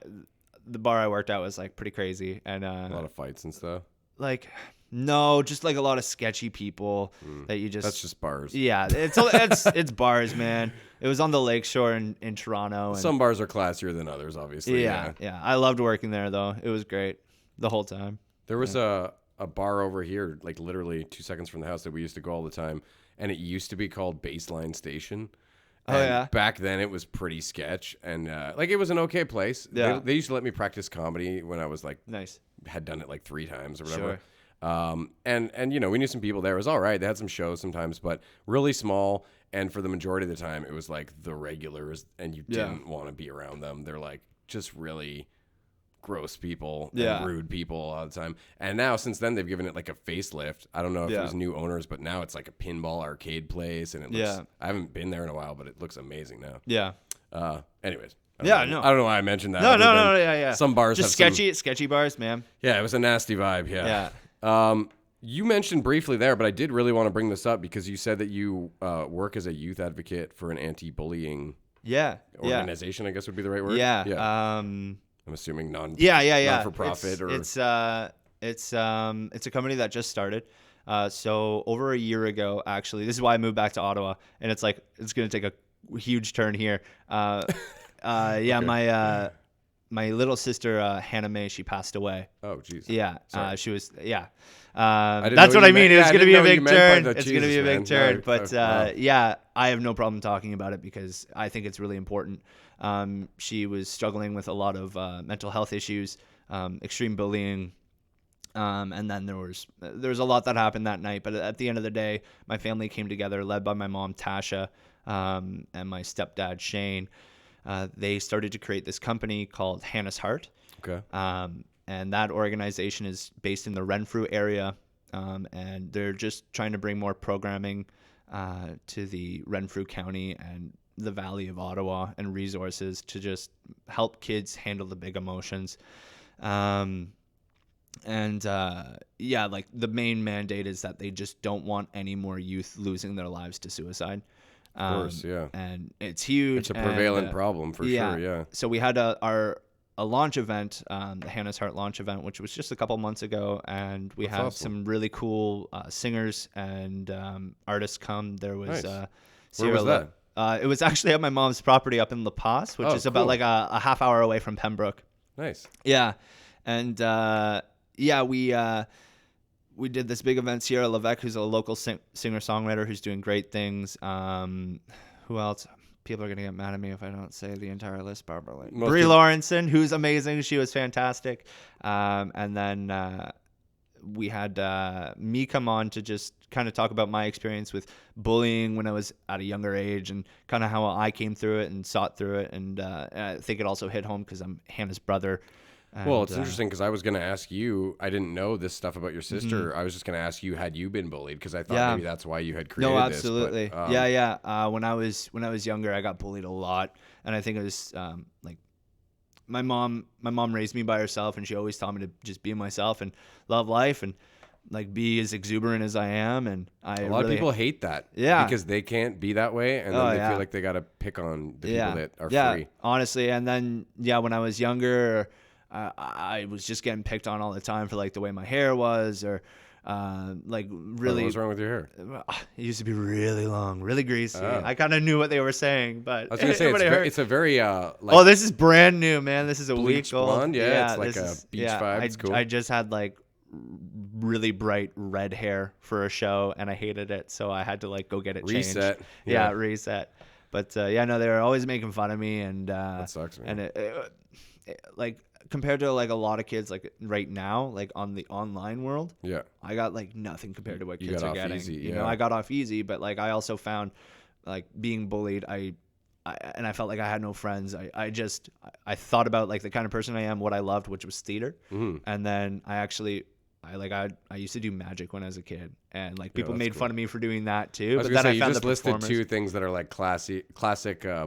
the bar I worked at was like pretty crazy. And a lot of fights and stuff. Like, no, just like a lot of sketchy people that you just. That's just bars. Yeah, it's bars, man. It was on the lakeshore in Toronto. And some bars are classier than others, obviously. Yeah. I loved working there, though. It was great the whole time. There was a bar over here, like literally 2 seconds from the house, that we used to go all the time, and it used to be called Baseline Station. And back then it was pretty sketch, and like it was an okay place. Yeah. They used to let me practice comedy when I was like had done it like 3 times or whatever. Sure. And you know, we knew some people there. It was all right. They had some shows sometimes, but really small. And for the majority of the time, it was like the regulars, and you didn't want to be around them. They're like just really gross people and rude people all the time. And now, since then, they've given it like a facelift. I don't know if it was new owners, but now it's like a pinball arcade place, and it looks. I haven't been there in a while, but it looks amazing now. Yeah. Anyways. I don't know why I mentioned that. No, yeah. Some bars just have sketchy bars, man. Yeah, it was a nasty vibe. Yeah. You mentioned briefly there, but I did really want to bring this up because you said that you work as a youth advocate for an anti-bullying organization, I guess would be the right word. Yeah. I'm assuming non for profit it's a company that just started. So over a year ago, actually, this is why I moved back to Ottawa, and it's like it's going to take a huge turn here. Okay. My little sister Hannah Mae, she passed away. Oh, jeez. Yeah, she was. Yeah, that's what I mean. It's going to be a big turn. It's going to be a big turn. But I have no problem talking about it because I think it's really important. She was struggling with a lot of mental health issues, extreme bullying. And then there was a lot that happened that night. But at the end of the day, my family came together, led by my mom, Tasha, and my stepdad, Shane. They started to create this company called Hannah's Heart. Okay. And that organization is based in the Renfrew area. And they're just trying to bring more programming to the Renfrew County and the Valley of Ottawa and resources to just help kids handle the big emotions. Like the main mandate is that they just don't want any more youth losing their lives to suicide. Of course, yeah. And it's huge. It's a prevalent problem for sure, yeah. So we had a launch event, the Hannah's Heart launch event, which was just a couple months ago, and we had some really cool singers and artists come. There was Where was that? It was actually at my mom's property up in La Paz, which is about like a half hour away from Pembroke. Nice. Yeah. And we did this big event. Shearer, who's a local singer-songwriter who's doing great things. Who else? People are going to get mad at me if I don't say the entire list, Barbara. Brie Lawrenson, who's amazing. She was fantastic. And then we had me come on to just kind of talk about my experience with bullying when I was at a younger age and kind of how I came through it and sought through it. And I think it also hit home because I'm Hannah's brother. Well, it's interesting because I was going to ask you, I didn't know this stuff about your sister. I was just going to ask you, had you been bullied? Because I thought maybe that's why you had created this. No, absolutely. This, but, when I was younger, I got bullied a lot. And I think it was like my mom raised me by herself, and she always taught me to just be myself and love life and like be as exuberant as I am. And a lot of people hate that. Yeah. Because they can't be that way. And then they feel like they got to pick on the people that are free. Honestly. And then, when I was younger, I was just getting picked on all the time for like the way my hair was or like really. What was wrong with your hair? It used to be really long, really greasy. I kind of knew what they were saying, but I was going to say it's a very like this is brand new, man. This is a week old. Blonde, it's like a beach vibe. It's cool. I just had like really bright red hair for a show, and I hated it, so I had to like go get it changed. Reset. Yeah, reset. But yeah, no, they were always making fun of me, and that sucks, man. And like compared to like a lot of kids like right now, like on the online world, yeah, I got like nothing compared to what you kids got are off getting. easy, You know, I got off easy, but like I also found like being bullied, I felt like I had no friends. I thought about like the kind of person I am, what I loved, which was theater. And then I used to do magic when I was a kid, and like people made fun of me for doing that too. But then I found you just listed two things that are like classic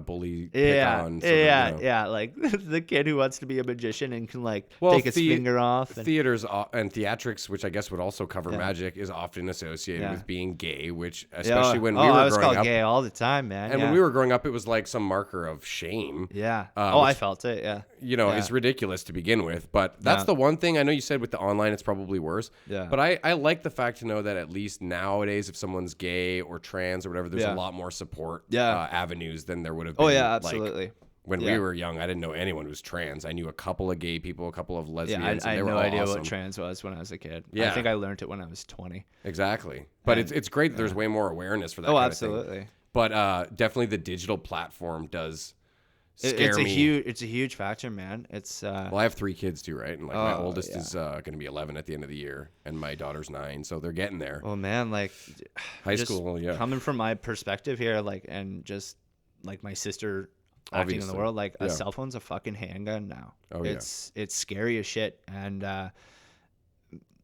bully pick-on. Yeah, yeah. Like the kid who wants to be a magician and can like take his finger off. Theaters and theatrics, which I guess would also cover magic, is often associated with being gay, which especially when we were I was growing called up, gay all the time, man. And when we were growing up, it was like some marker of shame. Yeah. I felt it. Yeah. You know, it's ridiculous to begin with, but that's the one thing I know you said with the online, it's probably worse. Yeah. But I like the fact to know that at least nowadays, if someone's gay or trans or whatever, there's a lot more support avenues than there would have been. Oh yeah, absolutely. Like, when we were young, I didn't know anyone who was trans. I knew a couple of gay people, a couple of lesbians. I had no idea what trans was when I was a kid. I think I learned it when I was 20. Exactly. But it's great that there's way more awareness for that kind absolutely. of thing. But definitely the digital platform does scare me. It's a huge factor, man. It's well, I have 3 kids too, right? And like my oldest is going to be 11 at the end of the year, and my daughter's 9, so they're getting there. Well, man, like high school, coming from my perspective here, like, and just like my sister acting in the world, like a cell phone's a fucking handgun now. It's scary as shit, and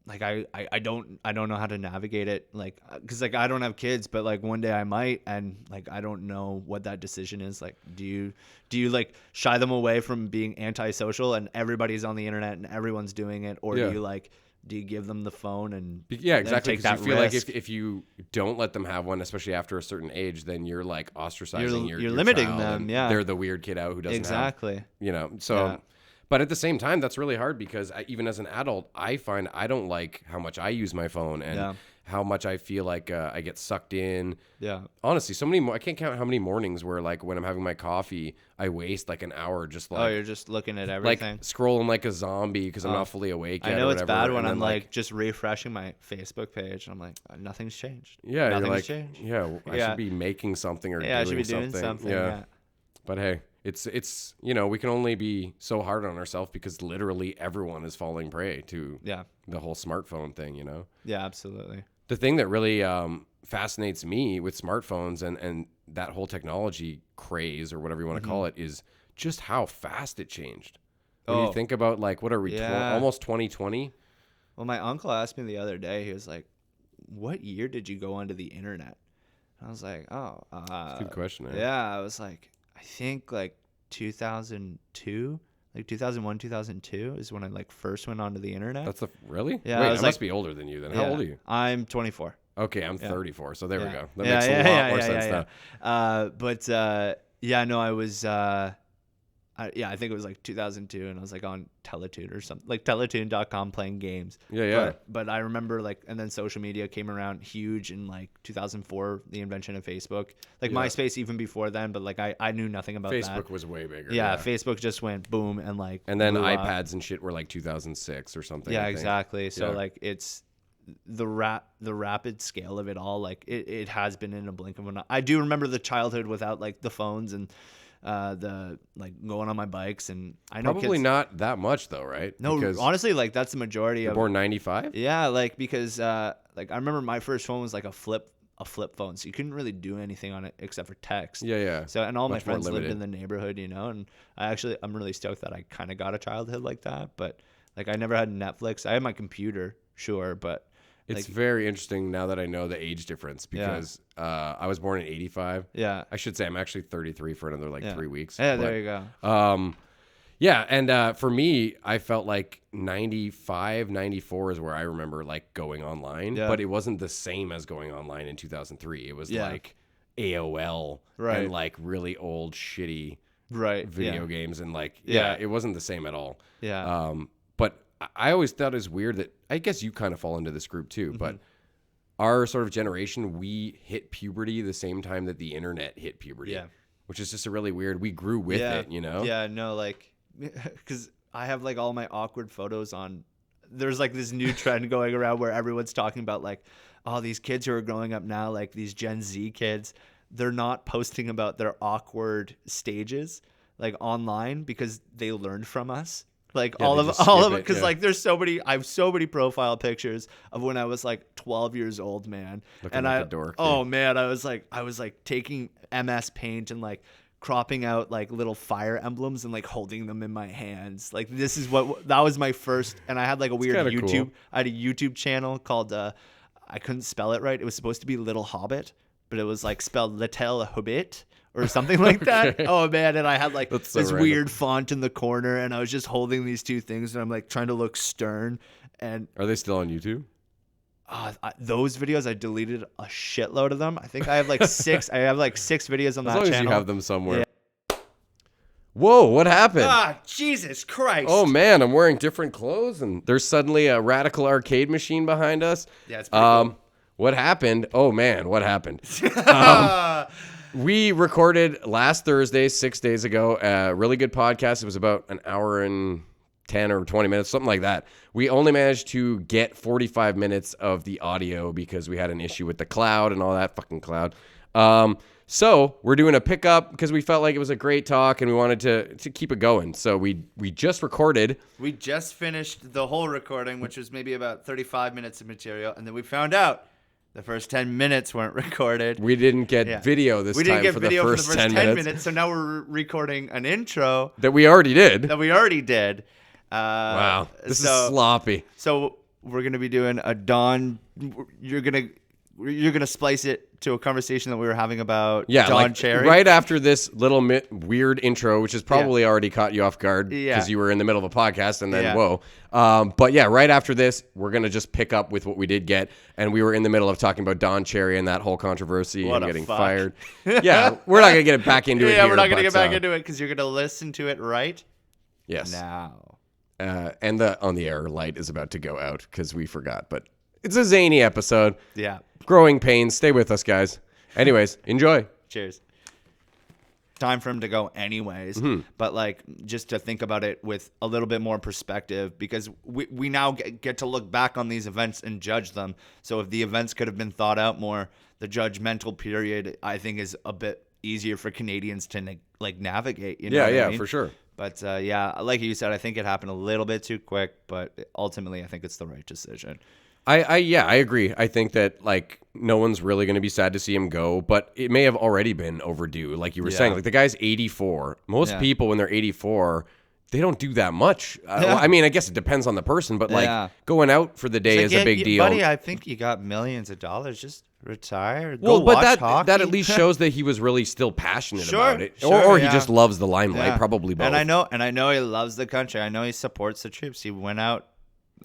like I don't know how to navigate it, like, because like I don't have kids, but like one day I might, and like I don't know what that decision is. Like, do you like shy them away from being antisocial and everybody's on the internet and everyone's doing it, or do you give them the phone and exactly, take that you feel risk? like if you don't let them have one, especially after a certain age, then you're like ostracizing your limiting child, them. They're the weird kid out who doesn't exactly have, so but at the same time, that's really hard because even as an adult, I find I don't like how much I use my phone and how much I feel like I get sucked in. Yeah. Honestly, so many I can't count how many mornings where like when I'm having my coffee, I waste like an hour just like you're just looking at everything, like scrolling like a zombie because I'm not fully awake yet. I know or it's whatever. bad when I'm like just refreshing my Facebook page and I'm like, nothing's changed. Yeah, nothing's changed. Yeah, I should be making something or I should be doing something. Yeah. But hey, it's we can only be so hard on ourselves because literally everyone is falling prey to the whole smartphone thing, Yeah, absolutely. The thing that really fascinates me with smartphones and that whole technology craze or whatever you want to call it is just how fast it changed. When you think about like, what are we, almost 2020? Well, my uncle asked me the other day, he was like, what year did you go onto the internet? And I was like, that's a good question. Yeah, I was like, I think like 2002, like 2001, 2002 is when I like first went onto the internet. Really? Yeah. Wait, I must be older than you then. How old are you? I'm 24. Okay, I'm 34. So there we go. That makes a lot more sense now. But no, I was, I think it was like 2002, and I was like on Teletoon or something, like Teletoon.com playing games. Yeah. But I remember like, and then social media came around huge in like 2004, the invention of Facebook. Like MySpace even before then, but like I knew nothing about that. Facebook was way bigger. Yeah, Facebook just went boom and like. And then iPads and shit were like 2006 or something. Yeah, exactly. So like it's the rapid scale of it all. Like it has been in a blink of an eye. I do remember the childhood without like the phones and. The like going on my bikes, and I know probably kids, not that much though, right? No, because honestly, like that's the majority of. Born 95. Yeah, like because like I remember my first phone was like a flip phone, so you couldn't really do anything on it except for text. Yeah. So and all my friends lived in the neighborhood, and I'm really stoked that I kind of got a childhood like that. But like I never had Netflix. I had my computer, sure, but. It's very interesting now that I know the age difference because I was born in 85. Yeah. I should say I'm actually 33 for another 3 weeks. Yeah, there you go. Yeah, and for me, I felt like 95, 94 is where I remember like going online, but it wasn't the same as going online in 2003. It was like AOL and like really old shitty video games and like it wasn't the same at all. Yeah. But I always thought it was weird that I guess you kind of fall into this group too, but our sort of generation, we hit puberty the same time that the internet hit puberty, which is just a really weird, we grew with it, Yeah, no, like, because I have like all my awkward photos on, there's like this new trend going around where everyone's talking about like, oh, these kids who are growing up now, like these Gen Z kids, they're not posting about their awkward stages like online because they learned from us. Like all of it, because like there's I have so many profile pictures of when I was like 12 years old, man. Looking like a dork. Oh man, I was like taking MS Paint and like cropping out like little fire emblems and like holding them in my hands. Like that was my first, and I had like a weird YouTube. Cool. I had a YouTube channel called I couldn't spell it right. It was supposed to be Little Hobbit, but it was like spelled Little Hobbit or something like that. Oh man, and I had like this weird font in the corner, and I was just holding these two things, and I'm like trying to look stern. And are they still on YouTube? Those videos, I deleted a shitload of them. I think I have like 6. I have like 6 videos on that channel. As long as you have them somewhere. Yeah. Whoa, what happened? Jesus Christ. Oh man, I'm wearing different clothes, and there's suddenly a Radical arcade machine behind us. Yeah, it's pretty cool. What happened? Oh man, what happened? We recorded last Thursday, 6 days ago, a really good podcast. It was about an hour and 10 or 20 minutes, something like that. We only managed to get 45 minutes of the audio because we had an issue with the cloud and all that fucking cloud. So we're doing a pickup because we felt like it was a great talk and we wanted to keep it going. So we just recorded. We just finished the whole recording, which was maybe about 35 minutes of material. And then we found out the first 10 minutes weren't recorded. We didn't get video this time for the first 10 minutes. So now we're recording an intro. That we already did. Wow. This is sloppy. So we're going to be doing a Don. You're going to splice it to a conversation that we were having about Don Cherry. Right after this little weird intro, which has probably already caught you off guard because you were in the middle of a podcast and then whoa. But yeah, right after this, we're going to just pick up with what we did get. And we were in the middle of talking about Don Cherry and that whole controversy and getting fired. Yeah, we're not going to get back into it. Yeah, we're not going to get back into it because you're going to listen to it right now. And the on the air light is about to go out because we forgot. But it's a zany episode. Yeah. Growing pains. Stay with us, guys. Anyways, enjoy. Cheers. Time for him to go anyways. Mm-hmm. But like just to think about it with a little bit more perspective because we now get to look back on these events and judge them. So if the events could have been thought out more, the judgmental period, I think, is a bit easier for Canadians to navigate. You know what I mean? For sure. But like you said, I think it happened a little bit too quick, but ultimately I think it's the right decision. I agree. I think that no one's really going to be sad to see him go, but it may have already been overdue. Like you were saying, like the guy's 84. Most people when they're 84, they don't do that much. I mean, I guess it depends on the person, but going out for the day is a big deal. Buddy, I think you got millions of dollars. Just retire. Well, but that at least shows that he was really still passionate about it, or he just loves the limelight. Probably both. And I know he loves the country. I know he supports the troops. He went out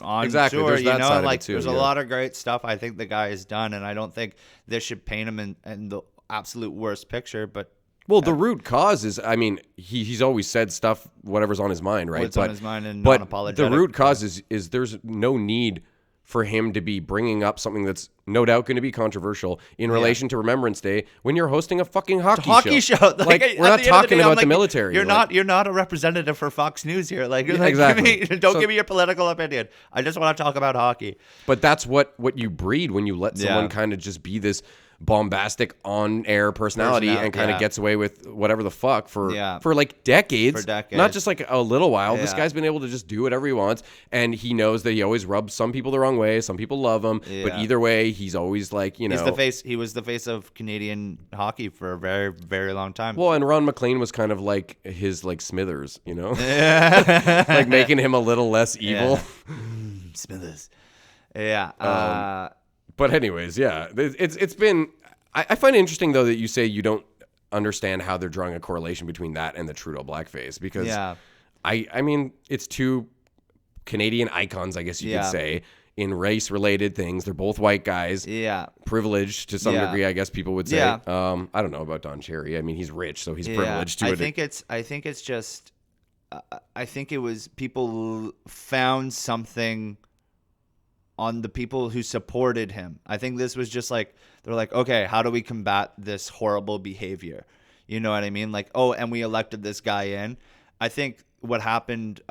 on tour. There's that side of it too, there's a lot of great stuff I think the guy has done, and I don't think this should paint him in the absolute worst picture. But the root cause is, I mean, he's always said stuff, whatever's on his mind, right? What's on his mind and non-apologetic. But the root cause is there's no need for him to be bringing up something that's no doubt going to be controversial in relation to Remembrance Day when you're hosting a fucking hockey show. We're not talking about the military. You're not a representative for Fox News here. Exactly. Don't give me your political opinion. I just want to talk about hockey. But that's what you breed when you let someone kind of just be this bombastic on-air personality and kind of gets away with whatever the fuck for decades. Not just a little while. This guy's been able to just do whatever he wants, and he knows that he always rubs some people the wrong way. Some people love him, but either way, he's always he's the face. He was the face of Canadian hockey for a very, very long time. Well, and Ron MacLean was kind of like his Smithers, making him a little less evil. Smithers. Yeah. But anyways, it's been. I find it interesting though that you say you don't understand how they're drawing a correlation between that and the Trudeau blackface because I mean it's two Canadian icons, I guess you could say, in race-related things. They're both white guys. Yeah, privileged to some degree, I guess people would say. Yeah. I don't know about Don Cherry. I mean, he's rich, so he's privileged to it. I think it's just. I think it was people found something on the people who supported him. I think this was just they're like, okay, how do we combat this horrible behavior? You know what I mean? And we elected this guy in. I think what happened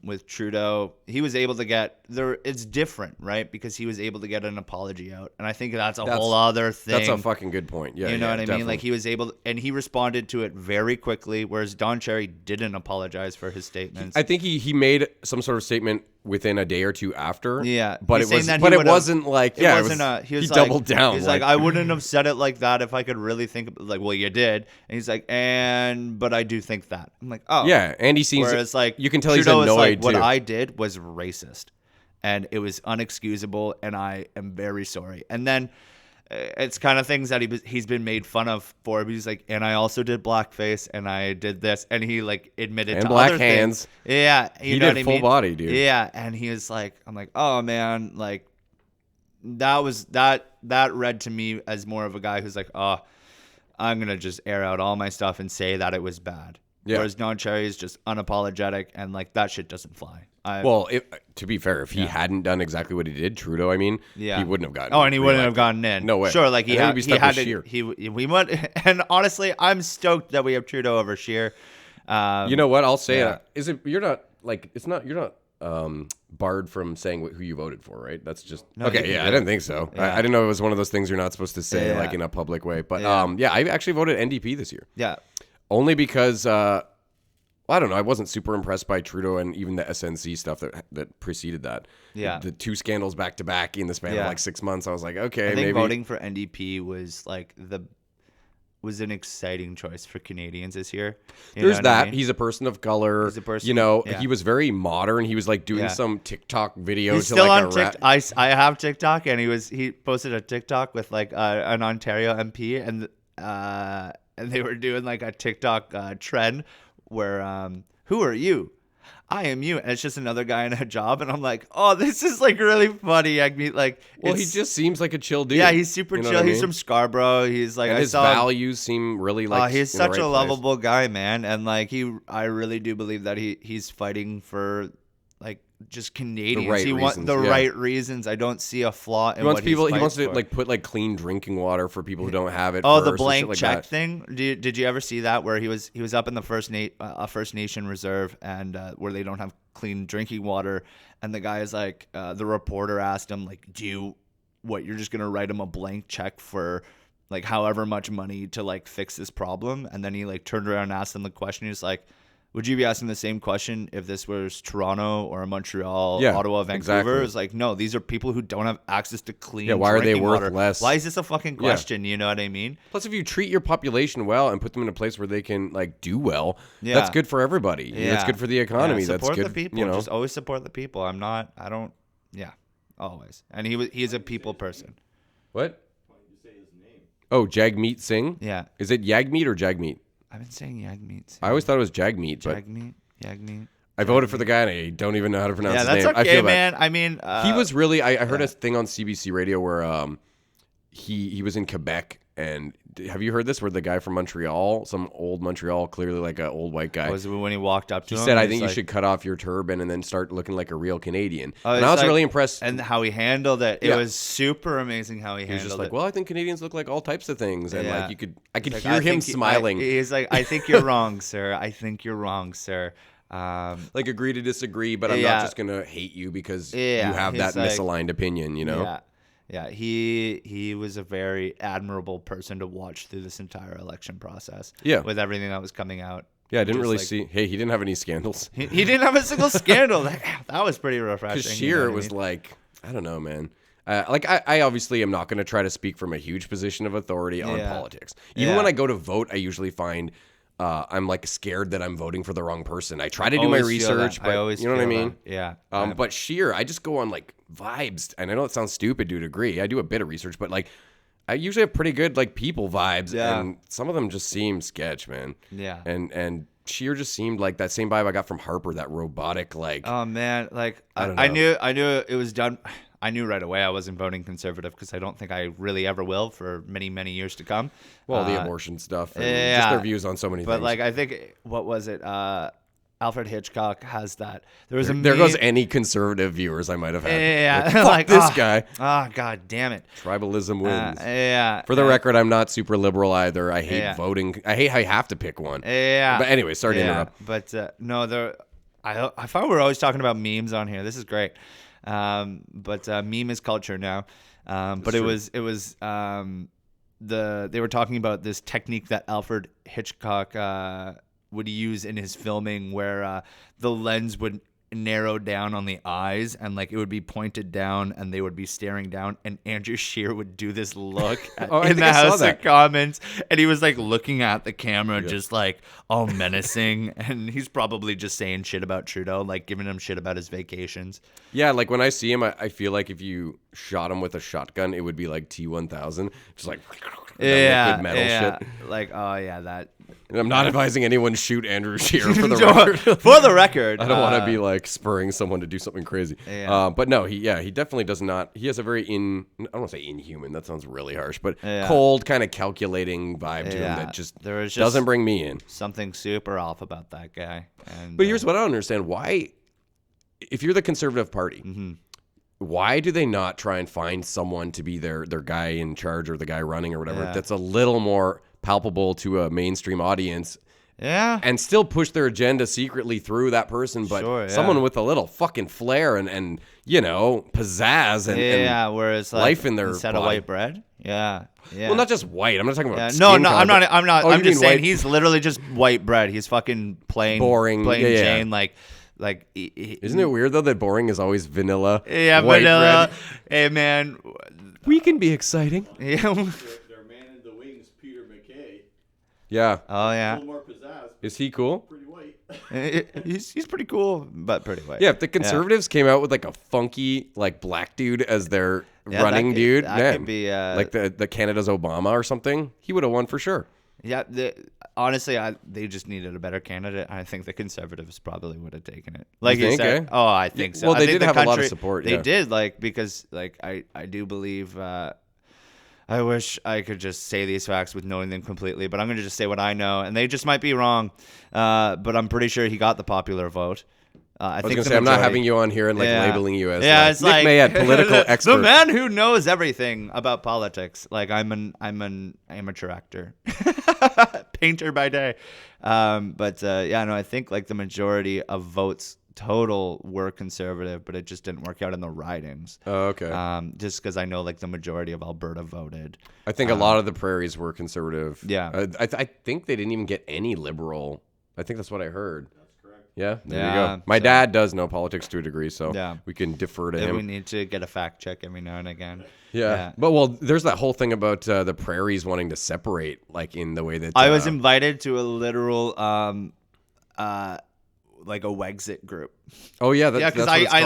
with Trudeau, he was able to get there. It's different, right? Because he was able to get an apology out, and I think that's whole other thing. That's a fucking good point. Yeah, you know what I definitely. mean? Like he was able, and he responded to it very quickly, whereas Don Cherry didn't apologize for his statements. I think he made some sort of statement within a day or two after. Yeah, but it wasn't like he doubled down. He's like, I wouldn't have said it like that if I could really think of, like, well, you did. And he's like, but I do think that. I'm like, oh yeah, and he seems. Whereas like you can tell Trudeau he's annoyed is like, what too. I did was racist, and it was unexcusable, and I am very sorry. And then it's kind of things that he's been made fun of for. But he's like, and I also did blackface, and I did this, and he like admitted to black other hands. things. Yeah, he did full body, dude. Yeah, and he was like, I'm like, oh man, like that read to me as more of a guy who's like, oh, I'm gonna just air out all my stuff and say that it was bad. Yeah. Whereas Don Cherry is just unapologetic, and like that shit doesn't fly. To be fair, if he hadn't done exactly what he did, Trudeau, he wouldn't have gotten. Oh, and he wouldn't have gotten in. No way. Sure, like he had to. Shearer. We went, and honestly, I'm stoked that we have Trudeau over Shearer. You know what? I'll say it. Is it? You're not like it's not. You're not barred from saying who you voted for, right? That's just okay. Yeah, I didn't think so. Yeah. I didn't know it was one of those things you're not supposed to say like in a public way. But I actually voted NDP this year. Yeah, only because. I don't know. I wasn't super impressed by Trudeau and even the SNC stuff that preceded that. Yeah. The two scandals back to back in the span of like 6 months. I was like, okay, I think maybe voting for NDP was like was an exciting choice for Canadians this year. There's that. I mean? He's a person of color. He's a person. You know, he was very modern. He was like doing some TikTok video. He's still on TikTok. I have TikTok, and he posted a TikTok with like an Ontario MP, and they were doing like a TikTok trend where who are you? I am you. And it's just another guy in a job, and I'm like, oh, this is like really funny. I mean, like, well, he just seems like a chill dude. Yeah, he's super chill. He's from Scarborough. He's like, and his values seem really like. He's such a lovable guy, man, and like I really do believe that he's fighting for like just Canadians. He wants the right reasons. I don't see a flaw in what he wants to like put like clean drinking water for people who don't have it. Oh, the blank check thing. Did you ever see that where he was up in the First Nation reserve and where they don't have clean drinking water, and the guy is like, the reporter asked him like, you're just gonna write him a blank check for like however much money to like fix this problem? And then he like turned around and asked him the question. He's like, would you be asking the same question if this was Toronto or Montreal, Ottawa, Vancouver? Exactly. It's like, no, these are people who don't have access to clean drinking water. Why are they worth less? Why is this a fucking question? You know what I mean? Plus, if you treat your population well and put them in a place where they can like do well, that's good for everybody. Yeah. That's good for the economy. Support that's good. The people. You know? Just always support the people. Always. And he's a people person. What? Why did you say his name? Oh, Jagmeet Singh? Yeah. Is it Jagmeet or Jagmeet? I've been saying Jagmeet. I always thought it was Jagmeet. Jagmeet. I voted for the guy, and I don't even know how to pronounce his name. Yeah, that's okay, man. I mean, he was really. I heard a thing on CBC Radio where he was in Quebec, and have you heard this? Where the guy from Montreal, some old Montreal, clearly like an old white guy. Was it when he walked up to him? He said, "I think you should cut off your turban and then start looking like a real Canadian." And I was really impressed. And how he handled it, it was super amazing. How he handled it. He was just like, "Well, I think Canadians look like all types of things," and like I could hear him smiling. He's like, "I think you're wrong, sir. I think you're wrong, sir." Like agree to disagree, but I'm not just gonna hate you because you have that misaligned opinion, you know? Yeah, he was a very admirable person to watch through this entire election process. Yeah, with everything that was coming out. Yeah, I didn't really see. Hey, he didn't have any scandals. He didn't have a single scandal. That was pretty refreshing. Because Shearer was like, I don't know, man. I obviously am not going to try to speak from a huge position of authority on politics. Even when I go to vote, I usually find I'm like scared that I'm voting for the wrong person. I try to do my research, but you know what I mean? Yeah. But Shearer, I just go on like vibes, and I know it sounds stupid to a degree. I do a bit of research, but like I usually have pretty good like people vibes, and some of them just seem sketch, man. Yeah. And Shearer just seemed like that same vibe I got from Harper, that robotic like. Oh man, like I knew it was done. I knew right away I wasn't voting conservative because I don't think I really ever will for many, many years to come. Well, the abortion stuff and just their views on so many things. But like I think, what was it? Alfred Hitchcock has that. There goes any conservative viewers I might have had. Yeah. Like, fuck this guy. Oh, God damn it. Tribalism wins. Yeah. For the record, I'm not super liberal either. I hate voting. I hate how you have to pick one. Yeah. But anyway, sorry to interrupt. But no, I find we're always talking about memes on here. This is great. But meme is culture now. But it was they were talking about this technique that Alfred Hitchcock would use in his filming, where the lens would narrow down on the eyes and like it would be pointed down and they would be staring down, and Andrew Shearer would do this look in the House of Commons, and he was like looking at the camera just like all menacing, and he's probably just saying shit about Trudeau, like giving him shit about his vacations. Yeah, like when I see him, I feel like if you shot him with a shotgun, it would be like T-1000, just like liquid metal shit. Like, oh yeah, that. And I'm not advising anyone shoot Andrew Shearer for the record. For the record, I don't want to be like spurring someone to do something crazy. Yeah. But no, he definitely does not. He has a very I don't want to say inhuman. That sounds really harsh, but cold, kind of calculating vibe to him that just doesn't bring me in. Something super off about that guy. But here's what I don't understand: why, if you're the Conservative Party, why do they not try and find someone to be their guy in charge or the guy running or whatever that's a little more palpable to a mainstream audience, and still push their agenda secretly through that person, but someone with a little fucking flair and you know, pizzazz and whereas like, life in their instead body. of white bread, well, not just white. I'm not talking about no, skin color, I'm not. Oh, I'm just saying white? he's literally just white bread. He's fucking plain, boring, Jane, like. Isn't it weird though that boring is always vanilla? Yeah, white vanilla. bread? Hey man, we can be exciting. Yeah. Their man in the wings, Peter MacKay. Yeah. Oh yeah. A little more pizzazz. Is he cool? Pretty white. He's pretty cool, but pretty white. Yeah, if the Conservatives came out with like a funky like black dude as their running dude, that could be like the Canada's Obama or something, he would have won for sure. Yeah, honestly, they just needed a better candidate. I think the Conservatives probably would have taken it. Like you said, eh? Oh, I think so. Well, they think did have a lot of support. They did, like, because like I do believe. I wish I could just say these facts with knowing them completely, but I'm going to just say what I know, and they just might be wrong. But I'm pretty sure he got the popular vote. I was going to say, I'm not having you on here and like labeling you as it's Nick like, Maillet, political expert. The man who knows everything about politics. Like I'm an amateur actor, painter by day. I think like the majority of votes total were Conservative, but it just didn't work out in the ridings. Oh, okay. Just because I know like the majority of Alberta voted. I think a lot of the prairies were Conservative. Yeah. I think they didn't even get any Liberal. I think that's what I heard. Yeah, there you Yeah, go. My dad does know politics to a degree, so we can defer to him. We need to get a fact check every now and again. Yeah. But there's that whole thing about the prairies wanting to separate, like in the way that I was invited to a literal like a Wexit group. Oh yeah, because I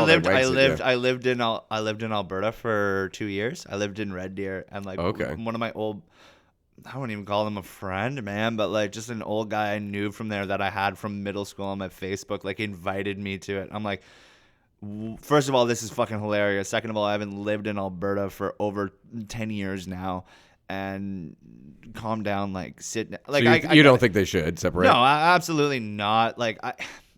lived in Alberta for 2 years. I lived in Red Deer, and like one of my old, I wouldn't even call him a friend, man, but like just an old guy I knew from there that I had from middle school on my Facebook, like invited me to it. I'm like, first of all, this is fucking hilarious. Second of all, I haven't lived in Alberta for over 10 years now. And calm down, like sit down. Like so you don't think they should separate? No, absolutely not. Like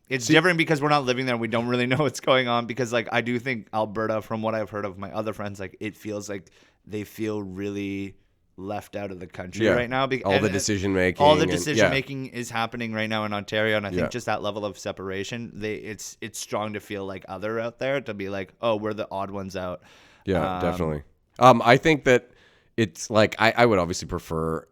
it's different because we're not living there. We don't really know what's going on, because like I do think Alberta, from what I've heard of my other friends, like it feels like they feel really left out of the country right now. All the decision making is happening right now in Ontario, and I think just that level of separation, it's strong to feel like other out there, to be like, oh, we're the odd ones out. Yeah, definitely. I think that it's like I would obviously prefer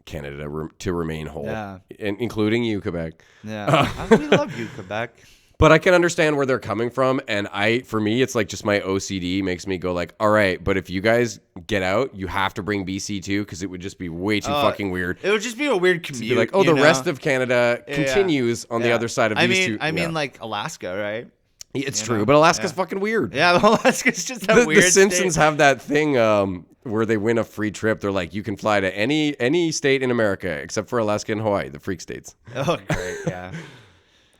Canada to remain whole, including you, Quebec. Yeah, we love you, Quebec. But I can understand where they're coming from, and for me, it's like just my OCD makes me go like, all right, but if you guys get out, you have to bring BC too, because it would just be way too fucking weird. It would just be a weird commute. Be like, the rest of Canada continues on the other side of these two. I mean, like Alaska, right? It's true, but Alaska's fucking weird. Yeah, Alaska's just that weird. The Simpsons have that thing where they win a free trip. They're like, you can fly to any state in America except for Alaska and Hawaii, the freak states. Oh, great, yeah.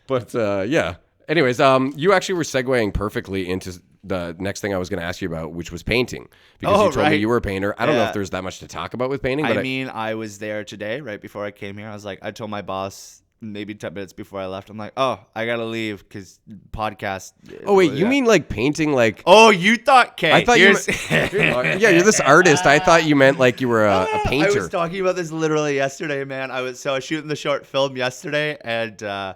But yeah. Anyways, you actually were segueing perfectly into the next thing I was going to ask you about, which was painting, because you told me you were a painter. I don't know if there's that much to talk about with painting. But I was there today, right before I came here. I told my boss maybe 10 minutes before I left, I'm like, oh, I got to leave because podcast. Oh, wait, you mean like painting like. Oh, you thought, Kay. I thought you yeah, you're this artist. I thought you meant like you were a painter. I was talking about this literally yesterday, man. I was shooting the short film yesterday, and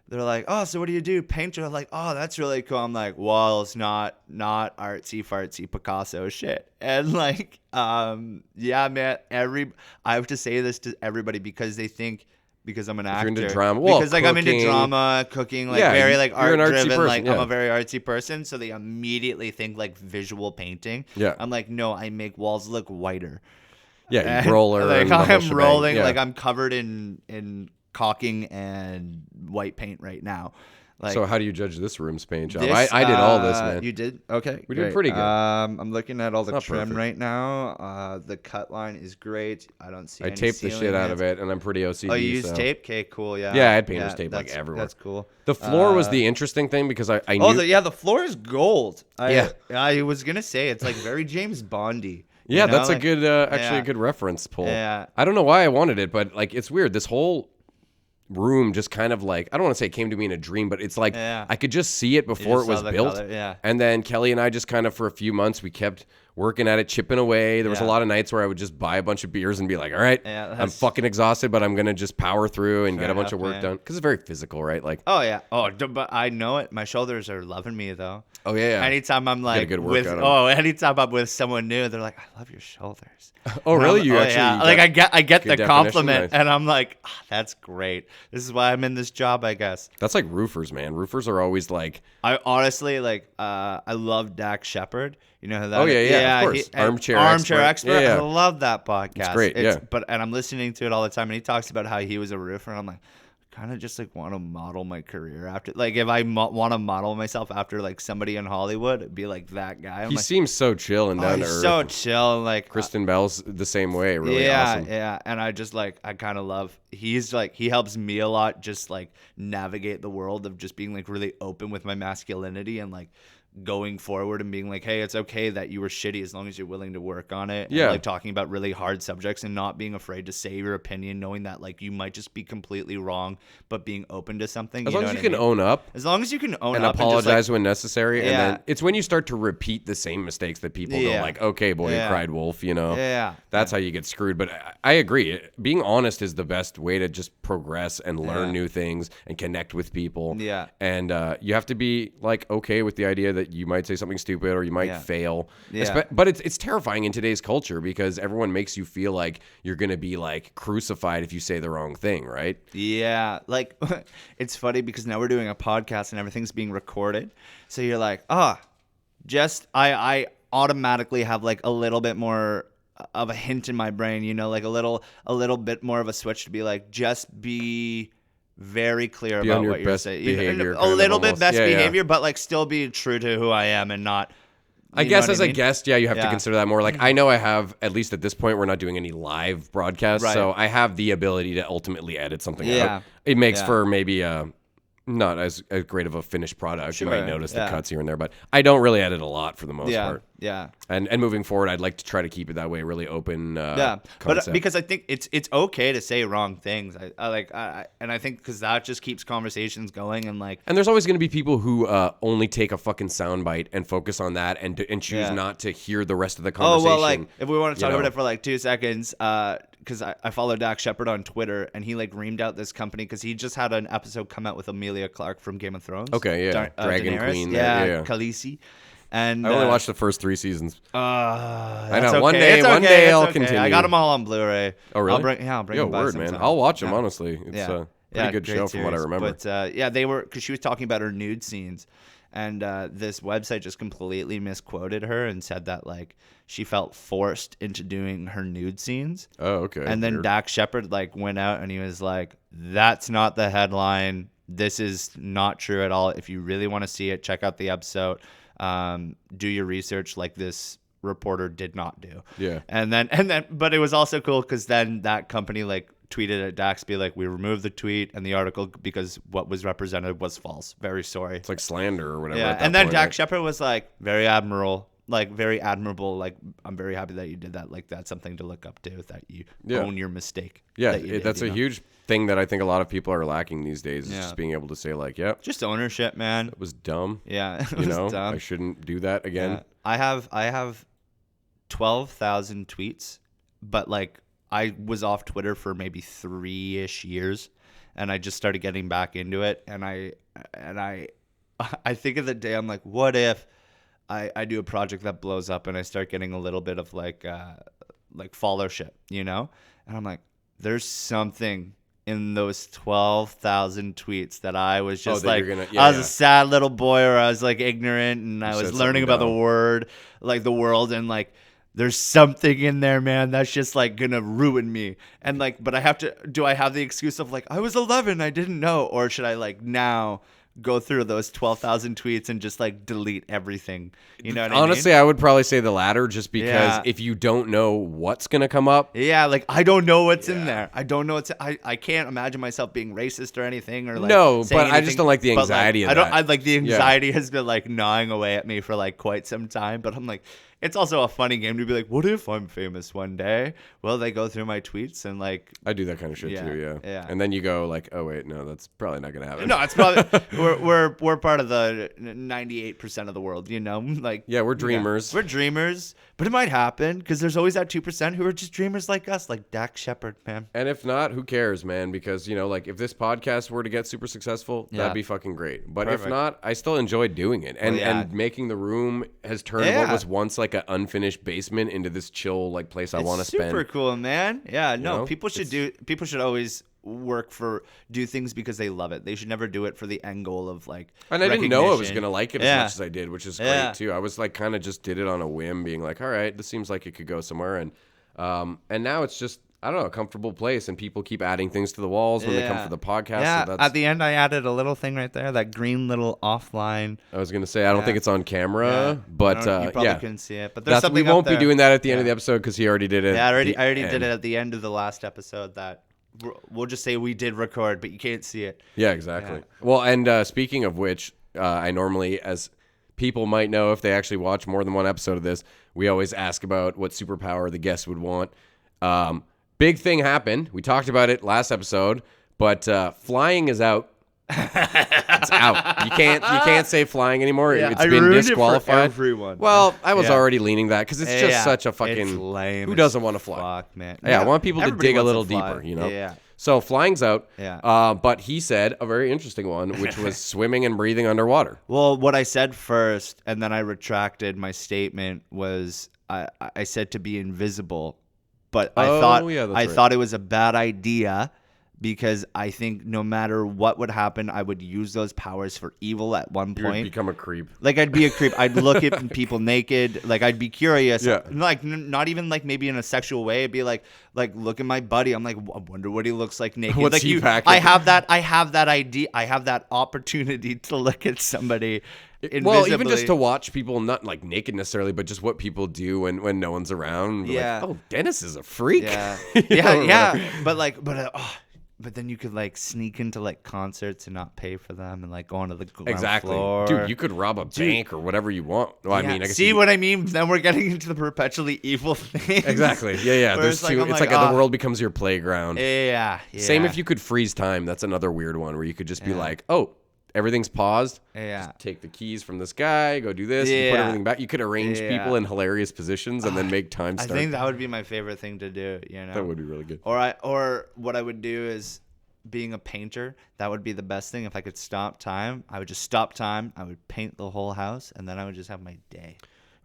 they're like, oh, so what do you do? Painter. I'm like, oh, that's really cool. I'm like, well, it's not artsy fartsy Picasso shit. And like, yeah, man, I have to say this to everybody because they think because I'm an actor. You're into drama. Well, because like I'm into drama, cooking, like very like art driven. Like I'm a very artsy person. So they immediately think like visual painting. Yeah. I'm like, no, I make walls look whiter. Yeah, you roller. Like I'm rolling, yeah. like I'm covered in caulking and white paint right now. Like, so how do you judge this room's paint job? I did all this, man. You did? Okay. We did pretty good. I'm looking at all the trim perfect. right now. The cut line is great. I don't see I any taped the ceiling shit out hits. of it, and I'm pretty OCD. Oh, you use so. tape? Okay, cool. Yeah. Yeah, I had painter's tape like everywhere. That's cool. The floor was the interesting thing because I knew. Oh, the floor is gold. I was gonna say it's like very James Bondy. Yeah, you know? that's like, a good, actually a good reference pull. Yeah. I don't know why I wanted it, but like it's weird. This whole room just kind of like, I don't want to say it came to me in a dream, but it's like I could just see it before it was built. Color, yeah. And then Kelly and I just kind of for a few months we kept working at it, chipping away. There was a lot of nights where I would just buy a bunch of beers and be like, all right, I'm fucking exhausted, but I'm going to just power through and get a bunch of work done. Because it's very physical, right? Like, oh, yeah. Oh, but I know it. My shoulders are loving me, though. Oh, yeah. Anytime I'm like, anytime I'm with someone new, they're like, I love your shoulders. Oh, really? You actually? Yeah. Like, I get the compliment, nice. and I'm like, that's great. This is why I'm in this job, I guess. That's like roofers, man. Roofers are always like. I honestly, like, I love Dax Shepard. You know who that is? Yeah, of course. Armchair expert. Yeah. I love that podcast. It's great, And I'm listening to it all the time, and he talks about how he was a roofer, and I'm like, kind of just like want to model my career after, like if I want to model myself after like somebody in Hollywood, it'd be like that guy. He seems so chill and down to earth. So chill, and like Kristen Bell's the same way. Really awesome. Yeah. And I just like, I kind of love. He's like, he helps me a lot, just like navigate the world of just being like really open with my masculinity and like going forward and being like, hey, it's okay that you were shitty as long as you're willing to work on it. Yeah. And like talking about really hard subjects and not being afraid to say your opinion, knowing that like you might just be completely wrong, but being open to something. As long as you can own up. As long as you can own and up apologize and just, like, when necessary. And then it's when you start to repeat the same mistakes that people go like, okay, boy, you cried wolf, you know? Yeah. That's how you get screwed. But I agree. Being honest is the best way to just progress and learn new things and connect with people. Yeah. And you have to be like okay with the idea that you might say something stupid or you might fail. Yeah. But it's terrifying in today's culture because everyone makes you feel like you're going to be like crucified if you say the wrong thing, right? Yeah. Like it's funny because now we're doing a podcast and everything's being recorded. So you're like, I automatically have like a little bit more of a hint in my brain, you know, like a little bit more of a switch to be like, just be very clear about what you're saying. Behavior, a little bit best behavior, but like still be true to who I am and not. I guess as a guest, you have to consider that more. Like I know I have, at least at this point, we're not doing any live broadcasts, so I have the ability to ultimately edit something out. It makes for maybe not as great of a finished product. Sure. You might notice the cuts here and there, but I don't really edit a lot for the most part. Yeah. And moving forward, I'd like to try to keep it that way, really open. But concept. because I think it's okay to say wrong things. I think because that just keeps conversations going and like. And there's always going to be people who only take a fucking soundbite and focus on that and choose not to hear the rest of the conversation. Oh well, like if we want to talk about it for like 2 seconds, because I follow Dax Shepard on Twitter and he like reamed out this company because he just had an episode come out with Amelia Clark from Game of Thrones. Okay, yeah, Dragon Daenerys. Queen. Yeah, Khaleesi. And I only watched the first 3 seasons. I know. One day I'll continue. I got them all on Blu-ray. Oh, really? I'll bring them by word, sometime. man. I'll watch them, honestly. It's a pretty good show series. from what I remember. But they were, because she was talking about her nude scenes. And this website just completely misquoted her and said that like she felt forced into doing her nude scenes. Oh, okay. And then Dax Shepard like went out and he was like, that's not the headline. This is not true at all. If you really want to see it, check out the episode. Do your research like this reporter did not do. Yeah. And then, but it was also cool because then that company like tweeted at Dax, be like, we removed the tweet and the article because what was represented was false. Very sorry. It's like slander or whatever. Yeah. At that And then point, Dax right? Shepard was like, very admirable. Like very admirable. Like I'm very happy that you did that. Like that's something to look up to. That you own your mistake. Yeah, that's a huge thing that I think a lot of people are lacking these days. Is Yeah. just being able to say like, "Yep, just ownership, man." it was dumb." Yeah, it You was know, dumb. I shouldn't do that again. Yeah. I have 12,000 tweets, but like I was off Twitter for maybe 3-ish years, and I just started getting back into it. And I think of the day, I'm like, what if I do a project that blows up and I start getting a little bit of like followership, you know? And I'm like, there's something in those 12,000 tweets that I was just I was a sad little boy, or I was like ignorant, and I was learning about the world, and there's something in there, man, that's just like gonna ruin me. And but do I have the excuse of I was 11, I didn't know, or should I now go through those 12,000 tweets and just delete everything? You know what Honestly, I mean? I would probably say the latter, just because if you don't know what's going to come up. Yeah, I don't know what's in there. I don't know I can't imagine myself being racist or anything, or no, but anything. I just don't like the anxiety of that. The anxiety has been gnawing away at me for quite some time, but I'm it's also a funny game to be what if I'm famous one day? Will they go through my tweets and I do that kind of shit too, yeah. And then you go oh wait, no, that's probably not gonna happen. No, it's probably we're part of the 98% of the world, you know. We're dreamers. We're dreamers, but it might happen because there's always that 2% who are just dreamers like us, like Dak Shepard, man. And if not, who cares, man? Because if this podcast were to get super successful, that'd be fucking great. But if not, I still enjoy doing it, and making the room has turned what was once an unfinished basement into this chill place I want to spend. Super cool, man. Yeah, no, people should always do things because they love it. They should never do it for the end goal of And I didn't know I was gonna like it as much as I did, which is great too. I was kind of just did it on a whim, being all right, this seems like it could go somewhere, and now it's just, I don't know, a comfortable place, and people keep adding things to the walls when they come for the podcast. Yeah, so at the end I added a little thing right there, that green little offline. I was gonna say, I don't think it's on camera, but you probably couldn't see it. But there's something we won't up there. be doing that at the end of the episode because he already did it. Yeah, I already did it at the end of the last episode. That we'll just say we did record, but you can't see it. Yeah, exactly. Yeah. Well, and speaking of which, I normally, as people might know if they actually watch more than one episode of this, we always ask about what superpower the guest would want. Big thing happened. We talked about it last episode, but flying is out. It's out. You can't say flying anymore. Yeah, it's been disqualified. It for everyone. Well, I was already leaning that because it's just such a fucking. It's lame. Who doesn't want to fly? Fuck, man. Yeah, I want people to dig a little fly. deeper. You know. Yeah. So flying's out. Yeah. But he said a very interesting one, which was swimming and breathing underwater. Well, what I said first, and then I retracted my statement, was I said to be invisible. But I thought it was a bad idea, because I think no matter what would happen, I would use those powers for evil at one point. You would become a creep. I'd be a creep. I'd look at people naked. I'd be curious. Yeah. Not even maybe in a sexual way. It'd be like look at my buddy. I'm I wonder what he looks like naked. What's he packing? I have that idea. I have that opportunity to look at somebody. Well, even just to watch people, not naked necessarily, but just what people do when no one's around. Yeah. Oh, Dennis is a freak. Yeah. Yeah. But then you could sneak into concerts and not pay for them, and go onto the ground floor. Dude, you could rob a bank or whatever you want. Well, I mean, I guess see what I mean? Then we're getting into the perpetually evil thing. Exactly. Yeah. There's two. It's the world becomes your playground. Yeah. Same if you could freeze time. That's another weird one where you could just be everything's paused. Yeah. Just take the keys from this guy, go do this, you put everything back. You could arrange people in hilarious positions and then make time start. I think that would be my favorite thing to do, you know. That would be really good. Or what I would do is, being a painter, that would be the best thing. If I could stop time, I would just stop time. I would paint the whole house, and then I would just have my day